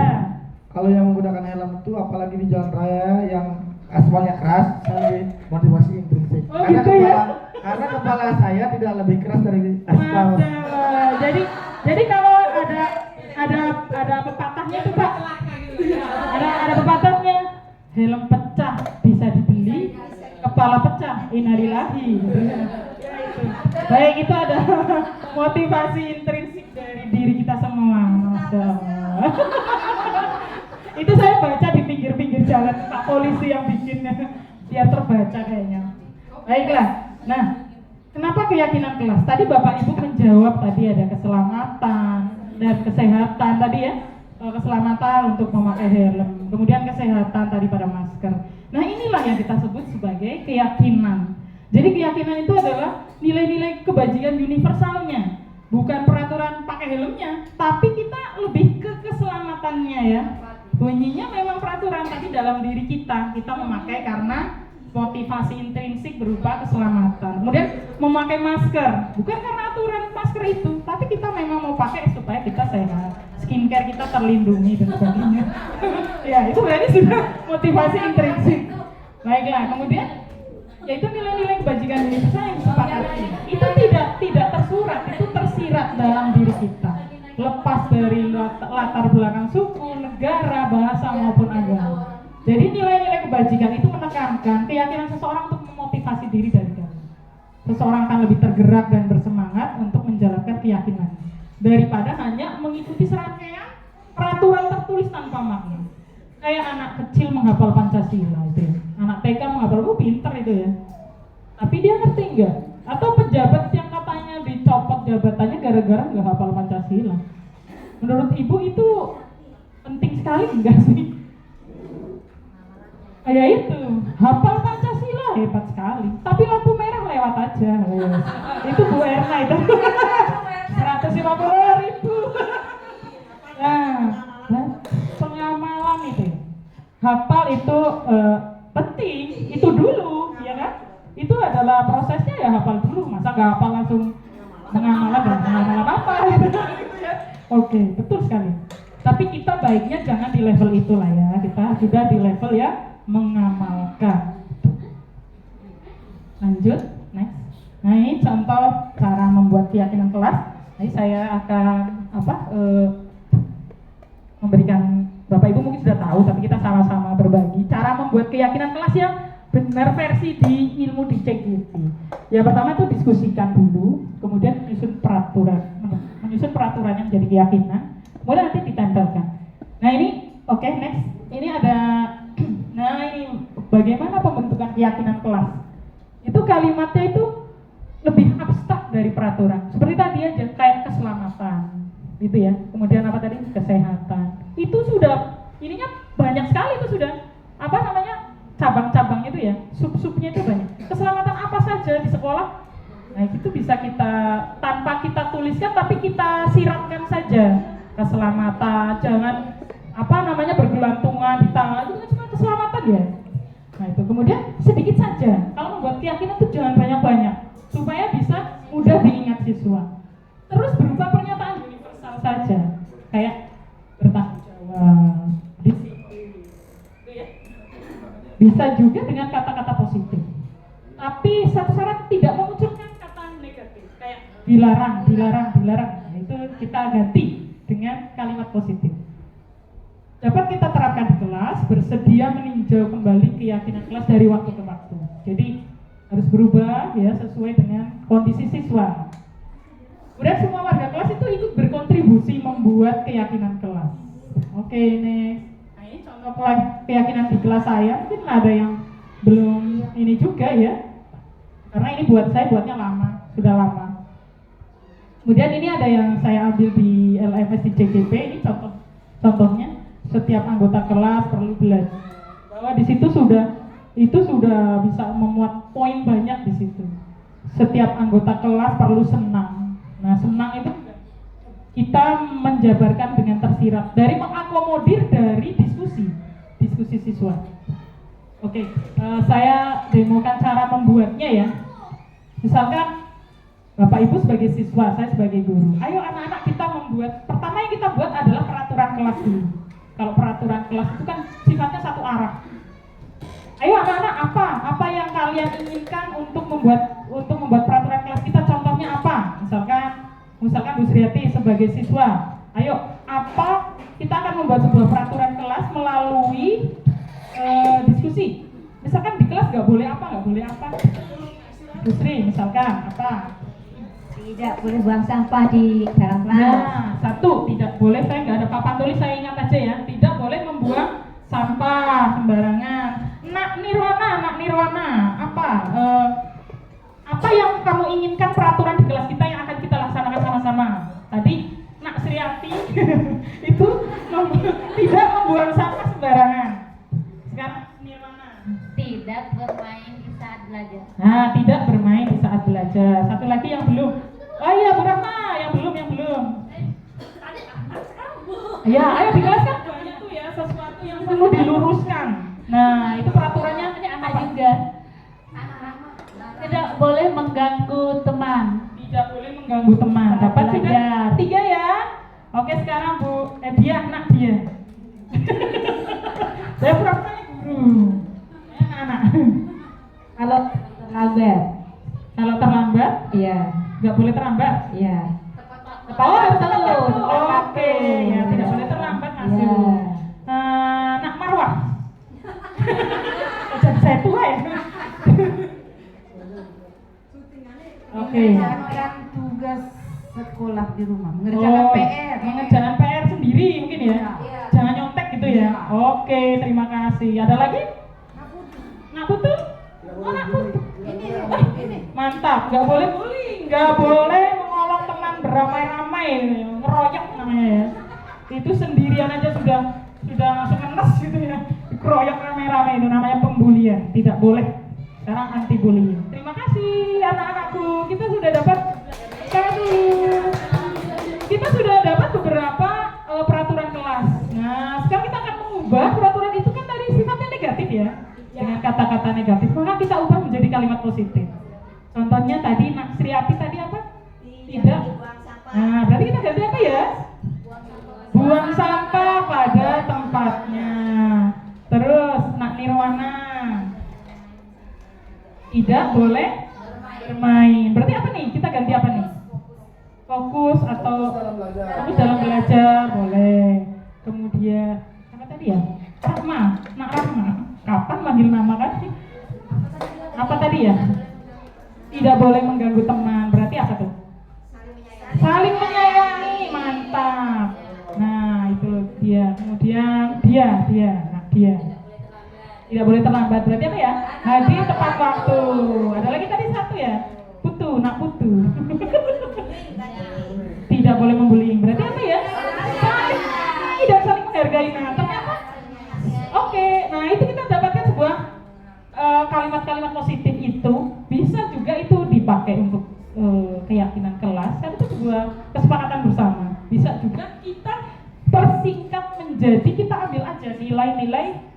Kalau yang menggunakan helm itu apalagi di jalan raya yang aspalnya keras, saya motivasi intrinsik. Oh, gitu ya? Karena kepala saya tidak lebih keras dari aspal. Jadi kalau ada pepatahnya tuh Pak. Ada pepatahnya. Helm pecah bisa dibeli, kepala pecah innalillahi. Baik, itu ada motivasi intrinsik dari diri kita semua. Masya Allah. Itu saya baca di pinggir-pinggir jalan Pak polisi yang bikinnya biar terbaca kayaknya. Baiklah. Nah, kenapa keyakinan kelas? Tadi Bapak Ibu menjawab tadi ada keselamatan dan kesehatan tadi ya. Keselamatan untuk memakai helm, kemudian kesehatan tadi pada masker. Nah, inilah yang kita sebut sebagai keyakinan. Jadi keyakinan itu adalah nilai-nilai kebajikan universalnya, bukan peraturan pakai helmnya, tapi kita lebih ke keselamatannya ya. Bunyinya memang peraturan, tapi dalam diri kita memakai karena motivasi intrinsik berupa keselamatan. Kemudian memakai masker, bukan karena aturan masker itu, tapi kita memang mau pakai supaya kita sehat, skincare kita terlindungi dan sebagainya. Ya, itu berarti sudah motivasi intrinsik. Baiklah, kemudian yaitu nilai-nilai kebajikan universal yang disepakati. Itu tidak tersurat, itu tersirat dalam diri kita. Lepas dari latar belakang suku, negara, bahasa maupun agama. Jadi nilai-nilai kebajikan itu menekankan keyakinan seseorang untuk memotivasi diri dari dalam. Seseorang akan lebih tergerak dan bersemangat untuk menjalankan keyakinannya daripada hanya mengikuti serangkaian peraturan tertulis tanpa makna. Kayak anak kecil menghafal Pancasila itu ya. Anak TK menghafal, pinter itu ya. Tapi dia ngerti enggak? Atau pejabat yang katanya dicopot jabatannya gara-gara nggak hafal Pancasila. Menurut Ibu itu penting sekali enggak sih? Ya itu, hafal Pancasila hebat sekali. Tapi lampu merah lewat aja. Itu Bu Erna itu. 150.000. Nah, pengamalan itu. Hafal itu penting, itu dulu, ya kan? Itu adalah prosesnya ya hafal dulu. Masa nggak hafal langsung pengamalan dan pengamalan apa? Oke, betul sekali. Tapi kita baiknya jangan di level itulah ya. Kita sudah di level ya mengamalkan. Lanjut, next. Nah, ini contoh cara membuat keyakinan kelas. Jadi saya akan memberikan, Bapak Ibu mungkin sudah tahu, tapi kita sama-sama berbagi cara membuat keyakinan kelas yang benar versi di ilmu di CGT. Yang pertama itu diskusikan dulu, kemudian menyusun peraturan yang menjadi keyakinan, kemudian nanti ditempelkan. Nah ini, oke, next. Ini ada, nah ini bagaimana pembentukan keyakinan kelas. Itu kalimatnya itu lebih abstrak dari peraturan. Seperti tadi aja, kayak keselamatan, gitu ya. Kemudian apa tadi? Kesehatan. Itu sudah, ininya banyak sekali itu sudah, cabang-cabang itu ya, sub-subnya itu banyak. Keselamatan apa saja di sekolah? Nah itu bisa kita, tanpa kita tuliskan, tapi kita siratkan saja. Keselamatan, jangan bergelantungan di tangan, itu kan cuma keselamatan ya. Nah itu, kemudian sedikit saja. Kalau membuat keyakinan itu jangan banyak-banyak, supaya bisa mudah diingat siswa. Terus berupa pernyataan universal saja. saja, kayak bertanggung jawab, disiplin, gitu ya. Bisa juga dengan kata-kata positif. Tapi satu syarat, tidak mengucapkan kata negatif, kayak dilarang. Nah, itu kita ganti dengan kalimat positif. Dapat kita terapkan di kelas, bersedia meninjau kembali keyakinan kelas dari waktu ke waktu. Jadi harus berubah ya sesuai dengan kondisi siswa. Kemudian semua warga kelas itu ikut berkontribusi membuat keyakinan kelas. Oke, next. Nah, ini contoh keyakinan di kelas saya. Mungkin ada yang belum ini juga ya. Karena ini buatnya lama, sudah lama. Kemudian ini ada yang saya ambil di LMS di CGP. Ini contohnya setiap anggota kelas perlu belajar. Bahwa di situ sudah bisa memuat poin banyak di situ. Setiap anggota kelas perlu senang. Nah, senang itu kita menjabarkan dengan tersirat dari mengakomodir dari diskusi siswa. Oke, saya demokan cara membuatnya ya. Misalkan Bapak Ibu sebagai siswa, saya sebagai guru. Ayo anak-anak kita membuat, pertama yang kita buat adalah peraturan kelas dulu. Kalau peraturan kelas itu kan sifatnya satu arah. Ayo anak-anak, apa yang kalian inginkan untuk membuat peraturan kelas kita? Contohnya apa? Misalkan Bu Sriati sebagai siswa, ayo kita akan membuat sebuah peraturan kelas melalui diskusi. Misalkan di kelas nggak boleh apa? Bu Sri, misalkan apa? Tidak boleh buang sampah di dalam kelas. Nah, satu, tidak boleh, saya nggak ada papan tulis, saya ingat aja ya, tidak boleh membuang sampah sembarangan. Nak Nirwana, apa yang kamu inginkan peraturan di kelas kita yang akan kita laksanakan sama-sama? Tadi Nak Sriati itu tidak membuang sampah sembarangan. Sekarang Nirwana. Tidak bermain di saat belajar. Nah, tidak bermain di saat belajar. Satu lagi yang belum. Oh iya, Bu Rahma, yang belum. Ya, ayo dijelaskan banyak tuh ya, sesuatu yang perlu diluruskan. Nah, itu peraturannya Anak juga. Tidak boleh mengganggu teman. tidak boleh mengganggu teman. Dapat sudah Belajar. 3 ya. Oke, sekarang Bu Diah, Nak dia. Saya pura-pura guru. Anak. Kalau terlambat, Kalau terlambat, iya, nggak boleh terlambat. iya. Harus tepat. Oke, ya tidak boleh terlambat masuk. Iya. Nak Marwah. Jadi saya tua ya. Oke. Mengerjakan tugas sekolah di rumah, mengerjakan PR. Mengerjakan PR sendiri mungkin ya. Iya. Jangan nyontek gitu ya. Oke, terima kasih. Ada lagi? Nak putu? Oh, nak putu. Ini. Mantap, nggak boleh bullying, nggak boleh mengolong teman beramai-ramai, ngeroyok namanya ya. Itu sendirian aja sudah langsung ngenes gitu ya. Dikeroyok ramai-ramai, itu namanya pembulian, tidak boleh. Sekarang anti bullying. Terima kasih anak-anakku, kita sudah dapat beberapa peraturan kelas. Nah, sekarang kita akan mengubah peraturan itu, kan tadi sifatnya negatif ya, dengan kata-kata negatif, maka kita ubah menjadi kalimat positif. Contohnya tadi Nak Sriati tadi apa? Tidak. Nah, berarti kita ganti apa ya? Buang sampah pada tempatnya. Terus Nak Nirwana, tidak boleh bermain. Berarti apa nih? Kita ganti apa nih? Fokus atau fokus dalam belajar, boleh. Kemudian apa tadi ya? Rahma, Nak Rahma. Kapan manggil nama kan sih? Apa tadi ya? Tidak boleh mengganggu teman. Berarti apa tuh? Saling menyayangi. Mantap. Nah, itu dia. Kemudian dia. Nah, dia. Tidak boleh terlambat. Berarti apa ya? Hadir tepat waktu. Ada lagi tadi satu ya? Nak putu. Tidak boleh membullying. Berarti apa ya? Tidak saling menghargai. Nah, ternyata oke. Nah, itu kita dapatkan sebuah kalimat-kalimat positif itu bisa juga itu dipakai untuk keyakinan kelas, kan itu sebuah kesepakatan bersama. Bisa juga kita persingkat menjadi, kita ambil aja nilai-nilai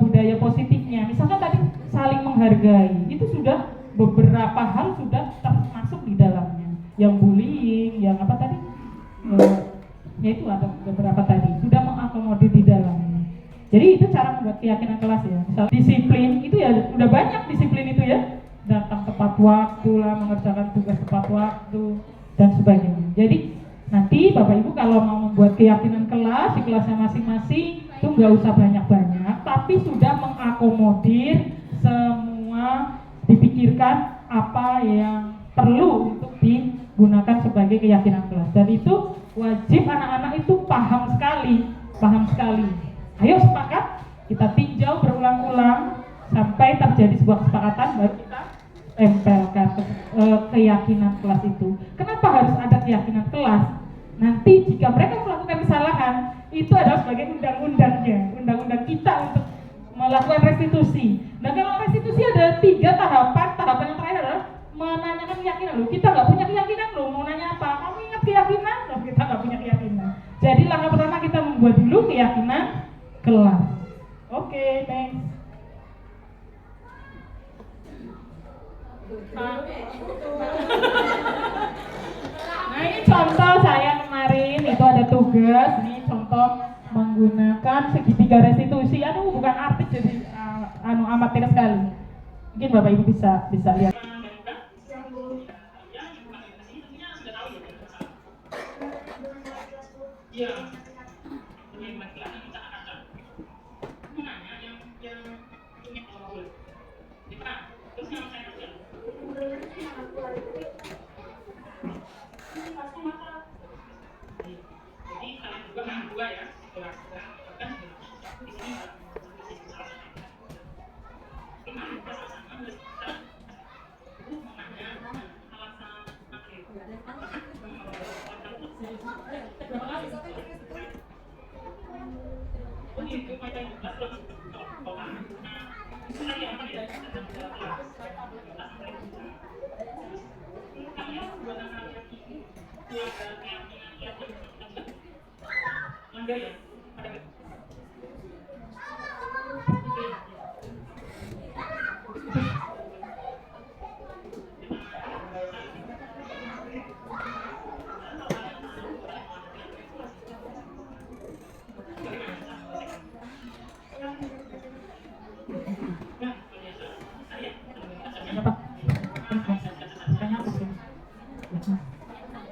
budaya positifnya. Misalkan tadi saling menghargai, itu sudah beberapa hal sudah termasuk di dalamnya. Yang bullying, yang apa tadi, yaitu ada beberapa tadi sudah mengakomodir di dalamnya. Jadi itu cara membuat keyakinan kelas ya. Misal disiplin itu ya udah banyak disiplin itu ya, datang tepat waktu lah, mengerjakan tugas tepat waktu dan sebagainya. Jadi nanti Bapak Ibu kalau mau membuat keyakinan kelas di kelasnya masing-masing itu nggak usah banyak-banyak, tapi sudah mengakomodir semua, dipikirkan apa yang perlu untuk digunakan sebagai keyakinan kelas. Dan itu wajib anak-anak itu paham sekali. Ayo sepakat, kita tinjau berulang-ulang sampai terjadi sebuah kesepakatan, baru kita tempelkan keyakinan kelas itu. Kenapa harus ada keyakinan kelas? Nanti jika mereka melakukan kesalahan, itu adalah sebagai undang-undang kita untuk melakukan restitusi. Nah kalau restitusi ada 3 tahapan. Tahapan yang terakhir adalah menanyakan keyakinan. Loh, kita nggak punya keyakinan loh, mau nanya apa? Kamu ingat keyakinan? Loh, kita nggak punya keyakinan. Jadi langkah pertama kita membuat dulu keyakinan kelas. Oke, next. Nah ini contoh saya kemarin itu ada tugas. Ini contoh menggunakan segitiga restitusi. Aduh bukan artis jadi amatir sekali. Mungkin Bapak Ibu bisa lihat. Ya.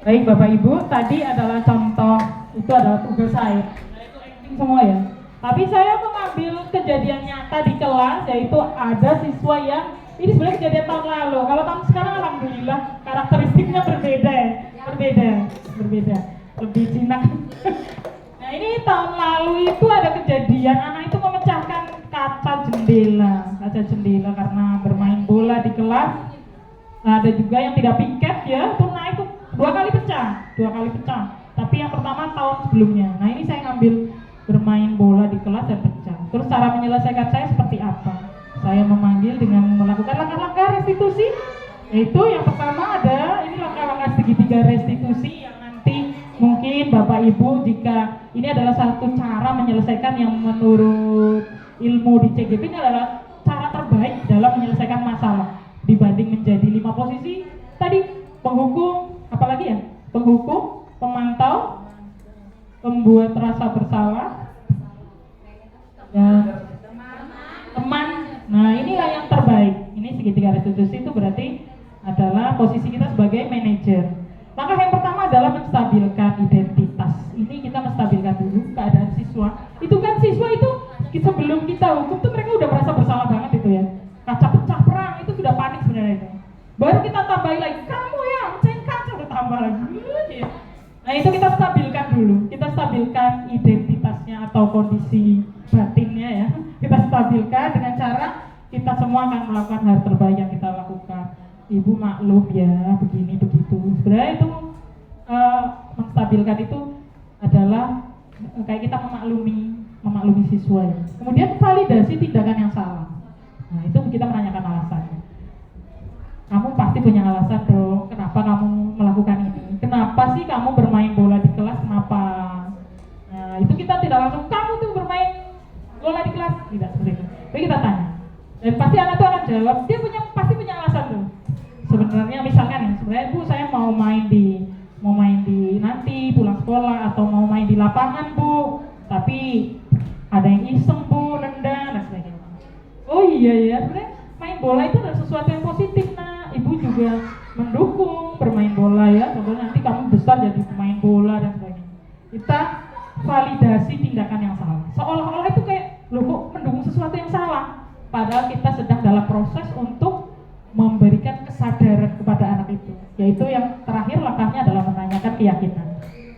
Baik Bapak Ibu, tadi adalah contoh, itu adalah tugas saya. Nah itu acting semua ya. Tapi saya mengambil kejadian nyata di kelas, yaitu ada siswa yang ini sebenarnya kejadian tahun lalu. Kalau tahun sekarang alhamdulillah karakteristiknya berbeda, lebih jinak. Nah ini tahun lalu itu ada kejadian anak itu memecahkan kaca jendela karena bermain bola di kelas. Nah, ada juga yang tidak piket ya, itu naik itu dua kali pecah. Tapi yang pertama tahun sebelumnya. Nah ini saya ngambil bermain bola di kelas dan pecah. Terus cara menyelesaikan saya seperti apa? Saya memanggil dengan melakukan langkah-langkah restitusi. Yaitu yang pertama ada ini langkah-langkah segitiga restitusi yang nanti mungkin Bapak Ibu jika ini adalah satu cara menyelesaikan yang menurut ilmu di CGP ini adalah cara terbaik dalam menyelesaikan masalah dibanding menjadi 5 posisi tadi, penghukum, apalagi ya? Penghukum, pemantau, pembuat rasa bersalah, dan teman. Nah inilah yang terbaik. Ini segitiga restitusi itu berarti adalah posisi kita sebagai manajer. Langkah yang pertama adalah menstabilkan identitas. Ini kita menstabilkan dulu keadaan siswa. Itu kan siswa itu sebelum kita hukum tuh mereka udah merasa bersalah banget itu ya. Kaca pecah perang itu sudah panik sebenarnya itu. Baru kita tambahin lagi, kamu ya mecahin kaca, udah tambah lagi. Nah itu kita stabilkan dulu. Kita stabilkan identitasnya atau kondisi batinnya ya. Kita stabilkan dengan cara kita semua akan melakukan hal terbaik yang kita lakukan. Ibu maklum ya, begini begitu. Sebenarnya itu menstabilkan itu adalah kayak kita memaklumi siswa ya. Kemudian validasi tindakan yang salah. Nah itu kita menanyakan alasannya. Kamu pasti punya alasan dong, kenapa kamu melakukan ini? Kenapa sih kamu bermain bola di kelas? Kenapa? Nah itu kita tidak langsung kamu tuh bermain bola di kelas, tidak seperti itu. Tapi kita tanya, dan pasti anak tuh akan jawab. Dia pasti punya alasan tuh. Sebenarnya misalkan ya, sebenarnya Bu saya mau main di nanti pulang sekolah atau mau main di lapangan Bu, tapi ada yang iseng Bu, nendang dan sebagainya. Oh iya ya, sebenarnya main bola itu adalah sesuatu yang positif. Nah, Ibu juga mendukung bermain bola ya, contohnya nanti kamu besar jadi pemain bola dan sebagainya. Kita validasi tindakan yang salah, seolah-olah itu kayak loh kok mendukung sesuatu yang salah, padahal kita sedang dalam proses untuk memberikan kesadaran kepada anak itu, yaitu yang terakhir langkahnya adalah menanyakan keyakinan.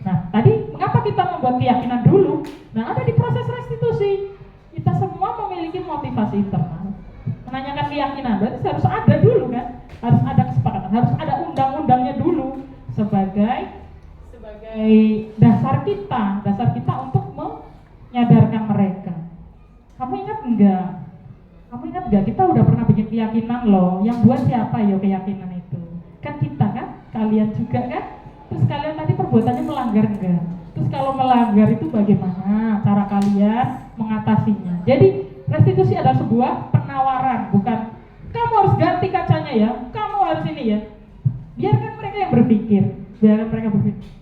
Nah, tadi mengapa kita membuat keyakinan dulu? Nah, ada di proses restitusi. Kita semua memiliki motivasi internal. Menanyakan keyakinan, berarti harus ada dulu kan? Harus ada kesepakatan, harus ada undang-undangnya dulu sebagai dasar kita untuk menyadarkan mereka. Kamu ingat enggak? Kita udah pernah bikin keyakinan loh. Yang buat siapa ya keyakinan itu? Kan kita kan? Kalian juga kan? Terus kalian tadi perbuatannya melanggar enggak? Terus kalau melanggar itu bagaimana cara kalian mengatasinya? Jadi restitusi adalah sebuah penawaran, bukan kamu harus ganti kacanya ya, kamu harus ini ya. Biarkan mereka yang berpikir,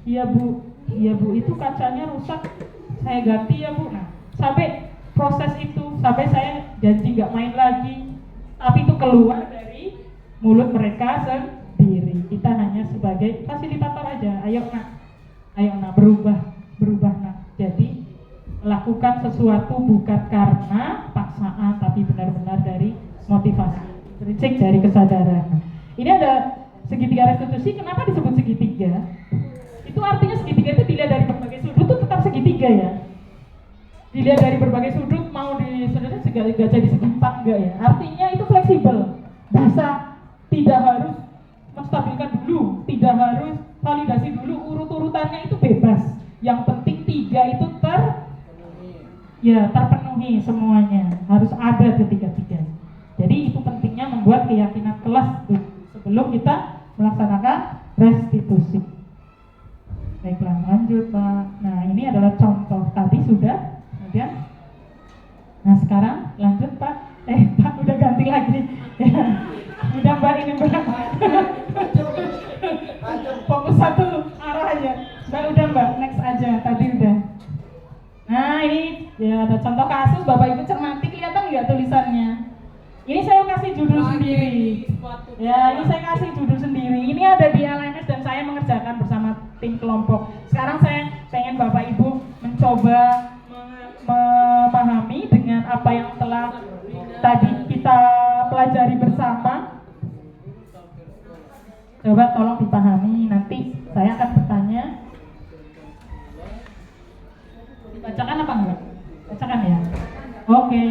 iya bu, itu kacanya rusak, saya ganti ya bu. Nah, sampai proses itu, sampai saya janji nggak main lagi, tapi itu keluar dari mulut mereka sendiri. Kita hanya sebagai fasilitator aja. Ayo nak berubah nak. Jadi lakukan sesuatu bukan karena paksaan, tapi benar-benar dari motivasi, intrinsik dari kesadaran. Ini ada segitiga restitusi. Kenapa disebut segitiga? Itu artinya segitiga itu dilihat dari berbagai sudut itu tetap segitiga ya. Dilihat dari berbagai sudut, mau di sudutnya segitiga jadi segi empat enggak ya? Artinya itu fleksibel, bisa, tidak harus menstabilkan dulu, tidak harus validasi dulu, urut-urutannya itu bebas. Yang penting tiga itu terpenuhi semuanya, harus ada ketiga-tiga. Jadi itu pentingnya membuat keyakinan kelas sebelum kita melaksanakan restitusi. Baiklah, lanjut Pak. Nah, ini adalah contoh tadi sudah. Kemudian, nah sekarang lanjut Pak. Pak udah ganti lagi. Ya. Udah Mbak, ini Mbak. Fokus satu arah aja. Mbak, next aja. Tadi udah. Nah, ini ya ada contoh kasus. Bapak Ibu cermati, kelihatan nggak tulisannya? Ini saya kasih judul sendiri. Ya, ini saya kasih judul sendiri. Ini ada di LMS dan saya mengerjakan bersama tim kelompok. Sekarang saya pengen Bapak Ibu mencoba memahami dengan apa yang telah tadi kita pelajari bersama. Coba tolong dipahami. Nanti saya akan bertanya. Dibacakan apa enggak? Bacakan ya. Oke.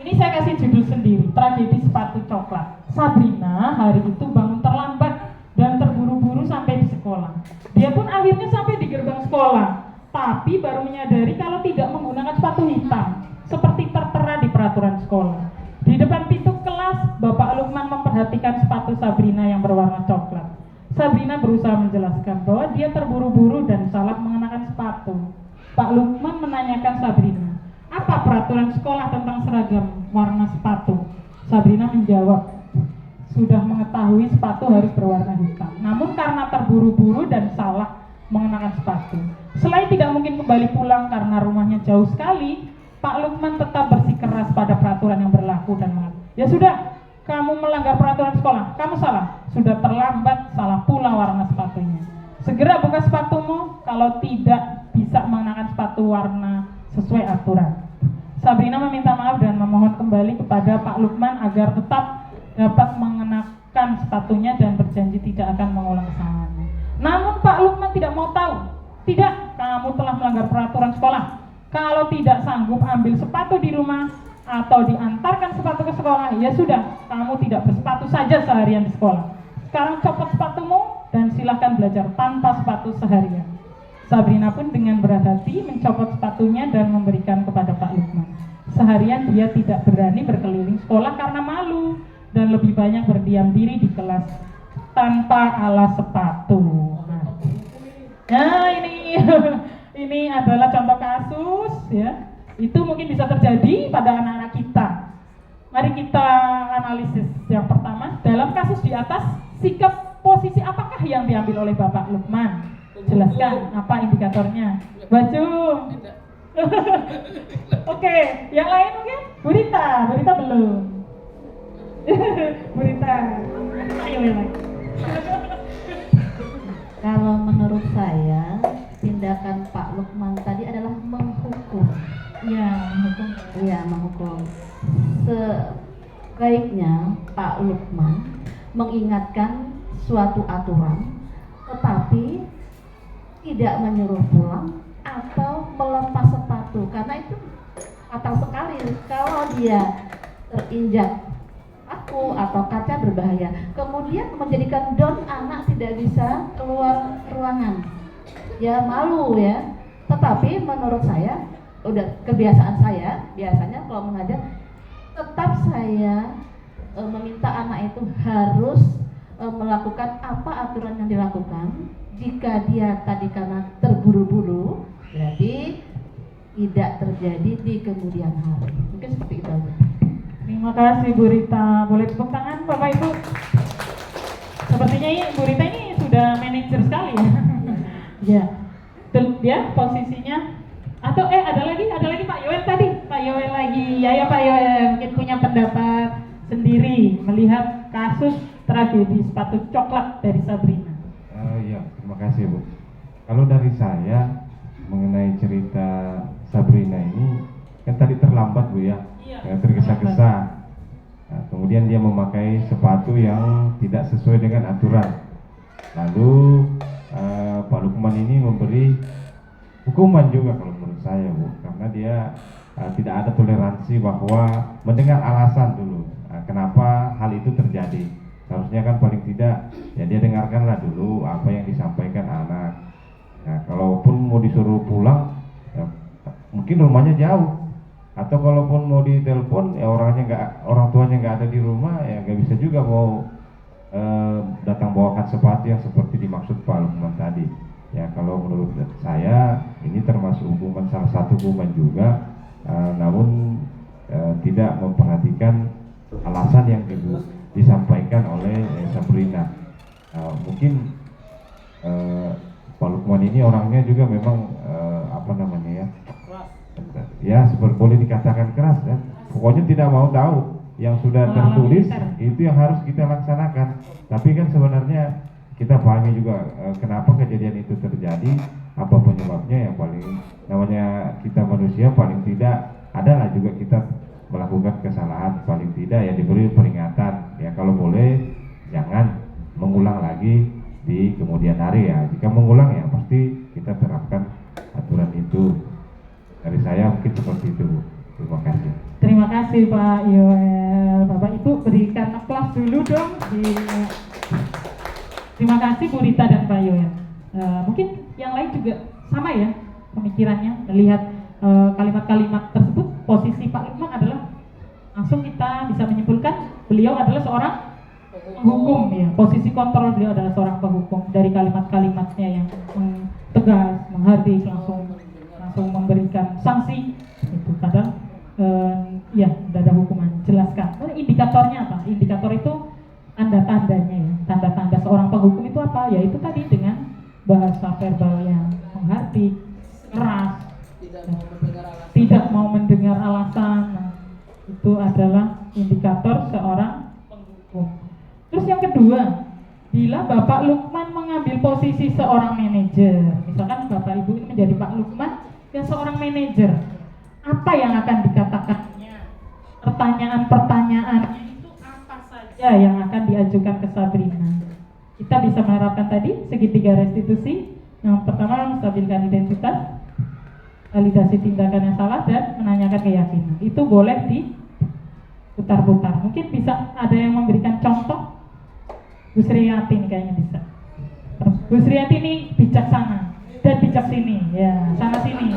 Ini saya kasih judul sendiri, tragedi sepatu coklat. Sabrina hari itu bangun terlambat dan terburu-buru sampai di sekolah. Dia pun akhirnya sampai di gerbang sekolah, tapi baru menyadari kalau tidak menggunakan sepatu hitam, seperti tertera di peraturan sekolah. Di depan pintu kelas, Bapak Lukman memperhatikan sepatu Sabrina yang berwarna coklat. Sabrina berusaha menjelaskan bahwa dia terburu-buru dan salah mengenakan sepatu. Pak Lukman menanyakan Sabrina, apa peraturan sekolah tentang seragam warna sepatu? Sabrina menjawab, sudah mengetahui sepatu harus berwarna hitam. Namun karena terburu-buru dan salah mengenakan sepatu. Selain tidak mungkin kembali pulang karena rumahnya jauh sekali, Pak Lukman tetap bersikeras pada peraturan yang berlaku dan mengatakan, ya sudah, kamu melanggar peraturan sekolah, kamu salah. Sudah terlambat, salah pula warna sepatunya. Segera buka sepatumu, kalau tidak bisa mengenakan sepatu warna sesuai aturan. Sabrina meminta maaf dan memohon kembali kepada Pak Lukman agar tetap dapat mengenakan sepatunya dan berjanji tidak akan mengulang kesalahannya. Namun Pak Lukman tidak mau tahu. Tidak, kamu telah melanggar peraturan sekolah. Kalau tidak sanggup ambil sepatu di rumah atau diantarkan sepatu ke sekolah, ya sudah, kamu tidak bersepatu saja seharian di sekolah. Sekarang copot sepatumu dan silahkan belajar tanpa sepatu seharian. Sabrina pun dengan berat hati mencopot sepatunya dan memberikan kepada Pak Lukman. Seharian dia tidak berani berkeliling sekolah karena malu dan lebih banyak berdiam diri di kelas tanpa alas sepatu. Nah, ini adalah contoh kasus ya. Itu mungkin bisa terjadi pada anak-anak kita. Mari kita analisis. Yang pertama, dalam kasus di atas, sikap posisi apakah yang diambil oleh Bapak Lukman? Jelaskan apa indikatornya. Baju. Oke, yang lain mungkin? Bu Rita belum. Bu Rita. Ayo yang lain. Kalau menurut saya, tindakan Pak Lukman tadi adalah menghukum. Ya, hukum. Iya, menghukum. Sebaiknya Pak Lukman mengingatkan suatu aturan, tetapi tidak menyuruh pulang atau melepas sepatu, karena itu fatal sekali kalau dia terinjak paku atau kaca berbahaya, kemudian menjadikan down anak tidak bisa keluar ruangan, ya malu ya. Tetapi menurut saya, udah kebiasaan saya biasanya kalau mengajar, tetap saya meminta anak itu harus melakukan apa aturan yang dilakukan. Jika dia tadi karena terburu-buru, berarti tidak terjadi di kemudian hari. Mungkin seperti itu aja. Terima kasih Bu Rita. Boleh tepuk tangan Bapak Ibu. Sepertinya Bu Rita ini sudah manajer sekali ya. Ya, dia posisinya. Atau ada lagi Pak Yoel tadi. Pak Yoel lagi. Ya Pak Yoel mungkin punya pendapat sendiri melihat kasus tragedi sepatu coklat dari Sabrina. Iya, terima kasih Bu. Kalau dari saya mengenai cerita Sabrina ini kan tadi terlambat Bu ya, tergesa-gesa. Nah, kemudian dia memakai sepatu yang tidak sesuai dengan aturan. Lalu Pak Lukman ini memberi hukuman juga kalau menurut saya Bu, karena dia tidak ada toleransi bahwa mendengar alasan dulu kenapa hal itu terjadi. Seharusnya kan paling tidak ya dia dengarkanlah dulu apa yang disampaikan anak. Nah, kalaupun mau disuruh pulang ya, mungkin rumahnya jauh, atau kalaupun mau ditelepon ya orang tuanya nggak ada di rumah, ya nggak bisa juga mau datang bawakan sepatu yang seperti dimaksud Pak Lukman tadi. Ya kalau menurut saya ini termasuk hukuman, salah satu hukuman juga, namun tidak memperhatikan alasan yang disampaikan oleh Sabrina. Mungkin Pak Lukman ini orangnya juga memang ya seperti boleh dikatakan keras ya. Pokoknya tidak mau tahu yang sudah tertulis itu yang harus kita laksanakan. Tapi kan sebenarnya kita pahami juga kenapa kejadian itu terjadi, apa penyebabnya. Yang paling namanya kita manusia, paling tidak adalah juga kita melakukan kesalahan, paling tidak ya diberi peringatan ya, kalau boleh jangan mengulang lagi di kemudian hari ya. Jika mengulang ya pasti kita terapkan aturan itu. Dari saya mungkin seperti itu Bu. Terima kasih. Terima kasih Pak Yoel. Bapak Ibu berikan aplaus dulu dong. Terima kasih Bu Rita dan Pak Yoel. Mungkin yang lain juga sama ya pemikirannya, melihat kalimat-kalimat tersebut. Posisi Pak Lukman adalah langsung kita bisa menyimpulkan beliau adalah seorang penghukum ya. Posisi kontrol beliau adalah seorang penghukum dari kalimat-kalimatnya yang tegas, menghardik, langsung memberikan sanksi. Itu kadang ya tidak ada hukuman. Jelaskan. Indikatornya apa? Indikator itu tanda-tandanya ya. Tanda-tanda seorang penghukum itu apa? Ya itu tadi dengan bahasa verbal yang menghardik, keras, tidak mau mendengar alasan. Nah, itu adalah indikator seorang penghukum. Terus yang kedua, bila Bapak Lukman mengambil posisi seorang manajer, misalkan Bapak Ibu ini menjadi Pak Lukman dan seorang manajer, apa yang akan dikatakannya? Pertanyaan-pertanyaannya itu apa saja yang akan diajukan ke Sabrina? Kita bisa menerapkan tadi segitiga restitusi. Yang pertama, menstabilkan identitas, validasi tindakan yang salah, dan menanyakan keyakinan. Itu boleh diputar-putar. Mungkin bisa ada yang memberikan contoh. Bu Sriati ini kayaknya bisa. Bu Sriati ini bijaksana dan bijak sini, ya sana sini.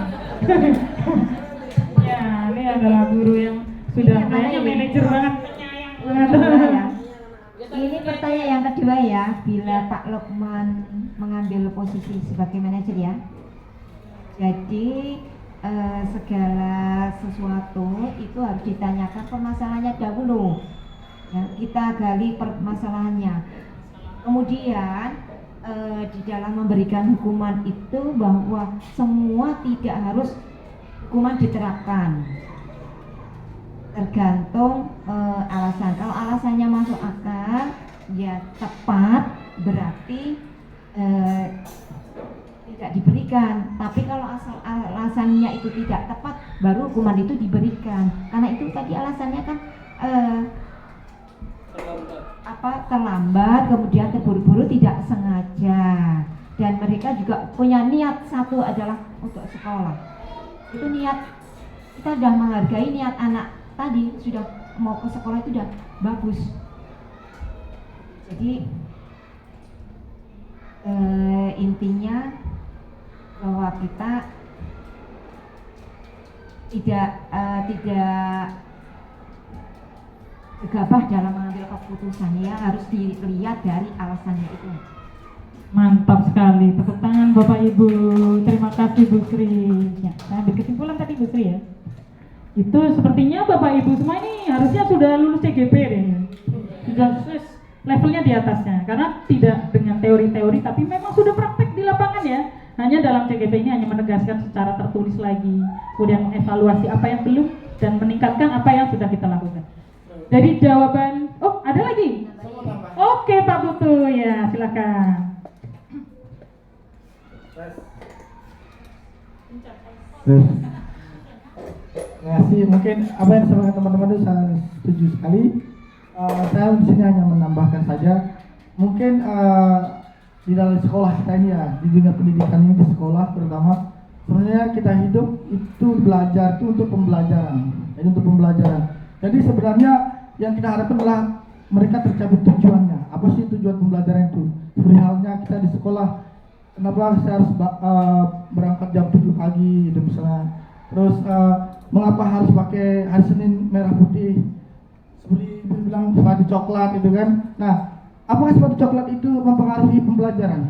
Ya, ini adalah guru yang sudah kayaknya manajer banget, penyayang banget. Ini pertanyaan yang kedua ya, bila Pak Lukman mengambil posisi sebagai manajer ya. Jadi segala sesuatu itu harus ditanyakan permasalahannya dahulu. Ya, kita gali permasalahannya. Kemudian di dalam memberikan hukuman itu bahwa semua tidak harus hukuman diterapkan, tergantung alasan. Kalau alasannya masuk akal, ya tepat, berarti tidak diberikan. Tapi kalau asal alasannya itu tidak tepat, baru hukuman itu diberikan. Karena itu tadi alasannya kan terlambat, kemudian terburu-buru, tidak sengaja, dan mereka juga punya niat satu adalah untuk sekolah. Itu niat, kita sudah menghargai niat anak tadi, sudah mau ke sekolah itu sudah bagus. Jadi intinya bahwa kita tidak gegabah dalam mengambil keputusan, ya harus dilihat dari alasannya itu. Mantap sekali, tepuk tangan Bapak Ibu. Terima kasih Bu Sri. Ya, saya ambil kesimpulan tadi Bu Sri ya. Itu sepertinya Bapak Ibu semua ini harusnya sudah lulus CGP deh. Sudah levelnya di atasnya, karena tidak dengan teori-teori tapi memang sudah praktek di lapangan ya. Hanya dalam CGP ini hanya menegaskan secara tertulis lagi, kemudian mengevaluasi apa yang belum dan meningkatkan apa yang sudah kita lakukan. Dari jawaban, oh ada lagi? Oke Pak Putu, ya silakan. Terima kasih. Mungkin apa yang disampaikan teman-teman itu saya setuju sekali. Saya di sini hanya menambahkan saja. Mungkin di dalam sekolah kita ini ya, di dunia pendidikan ini, di sekolah terutama, sebenarnya kita hidup itu belajar itu untuk pembelajaran. Jadi untuk pembelajaran. Jadi sebenarnya yang kita harapkan adalah mereka tercapai tujuannya. Apa sih tujuan pembelajaran itu? Seperti halnya kita di sekolah, kenapa saya harus berangkat jam 7 pagi gitu misalnya. Terus mengapa harus pakai hari Senin merah putih? Seperti bilang sepatu coklat gitu kan. Nah, apakah sepatu coklat itu mempengaruhi pembelajaran?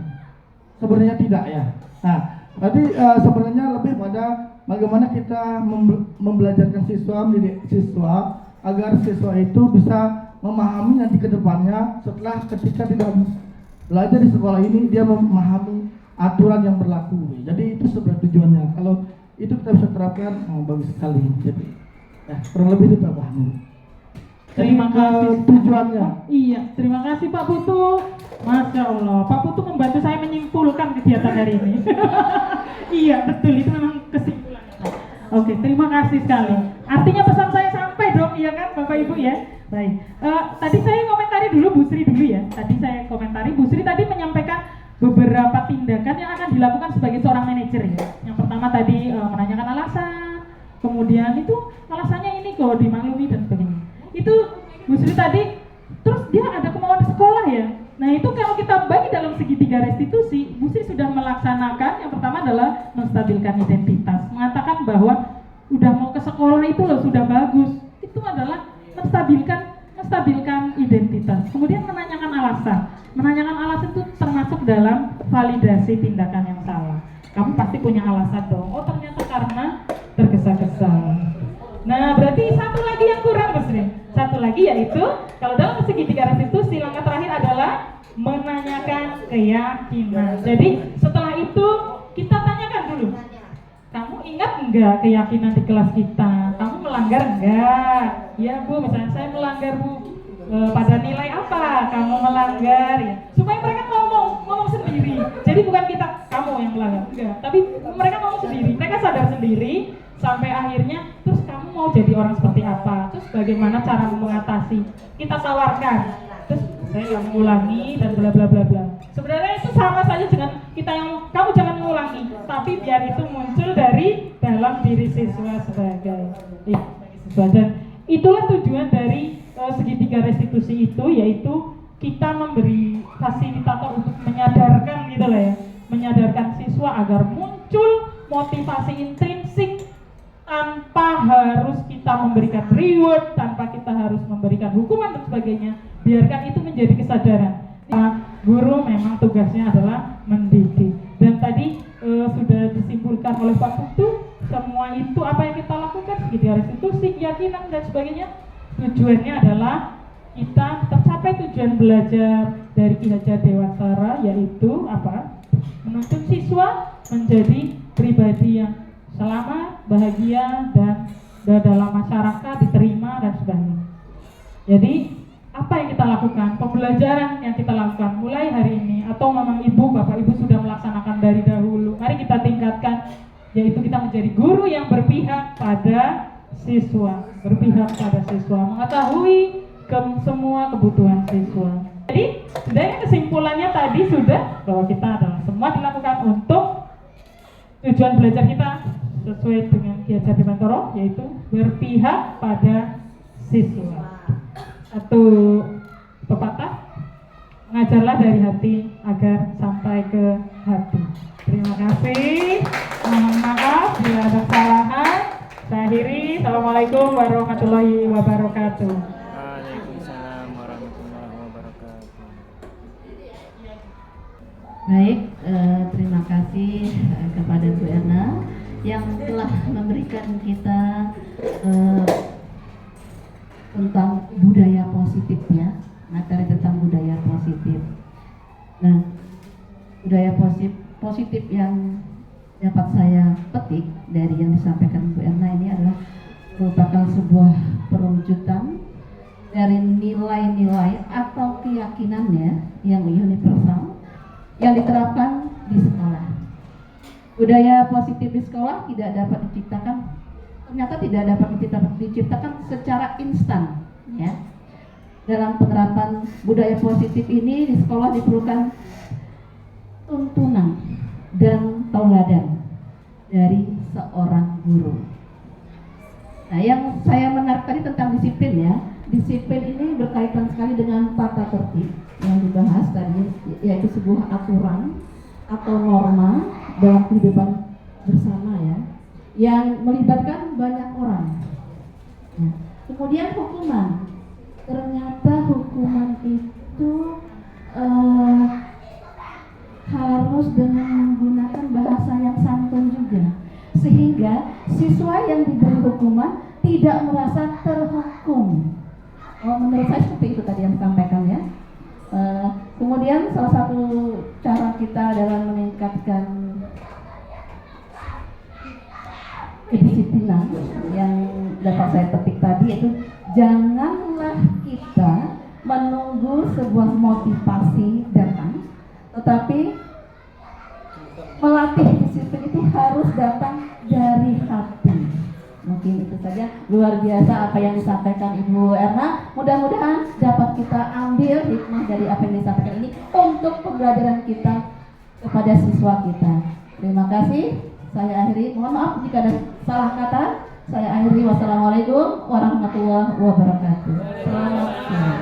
Sebenarnya tidak ya. Nah, berarti sebenarnya lebih pada bagaimana kita membelajarkan siswa, mendidik siswa agar siswa itu bisa memahami nanti ke depannya setelah ketika tidak belajar di sekolah ini, dia memahami aturan yang berlaku. Jadi itu sebenarnya tujuannya. Kalau itu kita bisa terapkan, bagus sekali. Jadi ya, kurang lebih itu Pak. Terima kasih tujuannya. Iya, terima kasih Pak Putu. Masya Allah, Pak Putu membantu saya menyimpulkan kegiatan hari ini. Iya, betul, itu memang kesimpulannya. Oke, terima kasih sekali. Artinya pesan saya sampai dong, iya kan Bapak Ibu ya? Baik, tadi saya komentari dulu Bu Sri dulu ya. Tadi saya komentari, Bu Sri tadi menyampaikan beberapa tindakan yang akan dilakukan sebagai seorang manajer ya. Yang pertama tadi menanyakan alasan, kemudian itu alasannya ini kok dimaklumi dan sebagainya. Itu Bu Sri tadi, terus dia ada kemauan sekolah ya. Nah itu kalau kita bagi dalam segitiga restitusi, Bu Sri sudah melaksanakan. Yang pertama adalah menstabilkan identitas, mengatakan bahwa udah mau ke sekolah itu loh sudah bagus. Itu adalah menstabilkan identitas. Kemudian menanyakan alasan. Menanyakan alasan itu termasuk dalam validasi tindakan yang salah. Kamu pasti punya alasan dong. Oh ternyata karena tergesa-gesa. Nah berarti satu lagi yang kurang Mas Rin. Satu lagi yaitu kalau dalam segitiga restitusi langkah terakhir adalah menanyakan keyakinan. Jadi setelah itu kita tanyakan dulu. Kamu ingat enggak keyakinan di kelas kita? Kamu melanggar enggak? Ya Bu, misalnya saya melanggar Bu. Pada nilai apa kamu melanggar ya? Supaya mereka ngomong sendiri. Jadi bukan kita kamu yang melanggar, enggak. Tapi mereka ngomong sendiri. Mereka sadar sendiri sampai akhirnya terus kamu mau jadi orang seperti apa? Terus bagaimana cara mengatasi? Kita tawarkan. Terus saya nggak mengulangi dan bla bla bla bla. Sebenarnya itu sama saja dengan kita yang kamu jangan mengulangi, tapi biar itu muncul dari dalam diri siswa sebagai siswa. Dan itulah tujuan dari segitiga restitusi itu, yaitu kita memberi fasilitator untuk menyadarkan gitu lah ya, menyadarkan siswa agar muncul motivasi intrinsik tanpa harus kita memberikan reward, tanpa kita harus memberikan hukuman dan sebagainya. Biarkan itu menjadi kesadaran. Guru memang tugasnya adalah mendidik. Dan tadi sudah disimpulkan oleh Pak Putu, semua itu apa yang kita lakukan, segitiga restitusi, keyakinan dan sebagainya, tujuannya adalah kita tercapai tujuan belajar, dari Ki Hajar Dewantara, yaitu apa? Menuntut siswa menjadi pribadi yang selamat, bahagia, dan dalam masyarakat diterima dan sebagainya. Jadi apa yang kita lakukan, pembelajaran yang kita lakukan mulai hari ini, atau memang ibu, bapak ibu sudah melaksanakan dari dahulu, mari kita tingkatkan, yaitu kita menjadi guru yang berpihak pada siswa, mengetahui semua kebutuhan siswa. Jadi sebenarnya kesimpulannya tadi sudah, bahwa kita adalah semua dilakukan untuk tujuan belajar kita sesuai dengan Ki Hajar Dewantara, yaitu berpihak pada siswa. Satu pepatah, mengajarlah dari hati agar sampai ke hati. Terima kasih. Mohon maaf bila ada kesalahan. Saya akhiri. Assalamualaikum warahmatullahi wabarakatuh. Waalaikumsalam warahmatullahi wabarakatuh. Baik, terima kasih kepada Bu Erna yang telah memberikan kita tentang budaya positif ya, materi tentang budaya positif. Nah, budaya positif yang dapat saya petik dari yang disampaikan Bu Erna ini adalah merupakan sebuah perwujudan dari nilai-nilai atau keyakinannya yang universal yang diterapkan di sekolah. Budaya positif di sekolah tidak dapat diciptakan secara instan ya. Dalam penerapan budaya positif ini di sekolah diperlukan tuntunan dan tauladan dari seorang guru. Nah, yang saya menarik tadi tentang disiplin ya. Disiplin ini berkaitan sekali dengan tata tertib yang dibahas tadi, yaitu sebuah aturan atau norma dalam kehidupan bersama ya, yang melibatkan banyak orang. Nah, kemudian hukuman. Ternyata hukuman itu harus dengan menggunakan bahasa yang santun juga, sehingga siswa yang diberi hukuman tidak merasa terhukum. Menurut saya seperti itu tadi yang disampaikan ya. Kemudian salah satu cara kita dalam meningkatkan kedisiplinan yang dapat saya petik tadi, yaitu janganlah kita menunggu sebuah motivasi datang, tetapi melatih disiplin itu harus datang dari hati. Mungkin itu saja, luar biasa apa yang disampaikan Ibu Erna. Mudah-mudahan dapat kita ambil hikmah dari apa yang disampaikan ini untuk pembelajaran kita kepada siswa kita. Terima kasih. Saya akhiri. Mohon maaf jika ada salah kata. Saya akhiri. Wassalamualaikum warahmatullahi wabarakatuh. Selamat siang.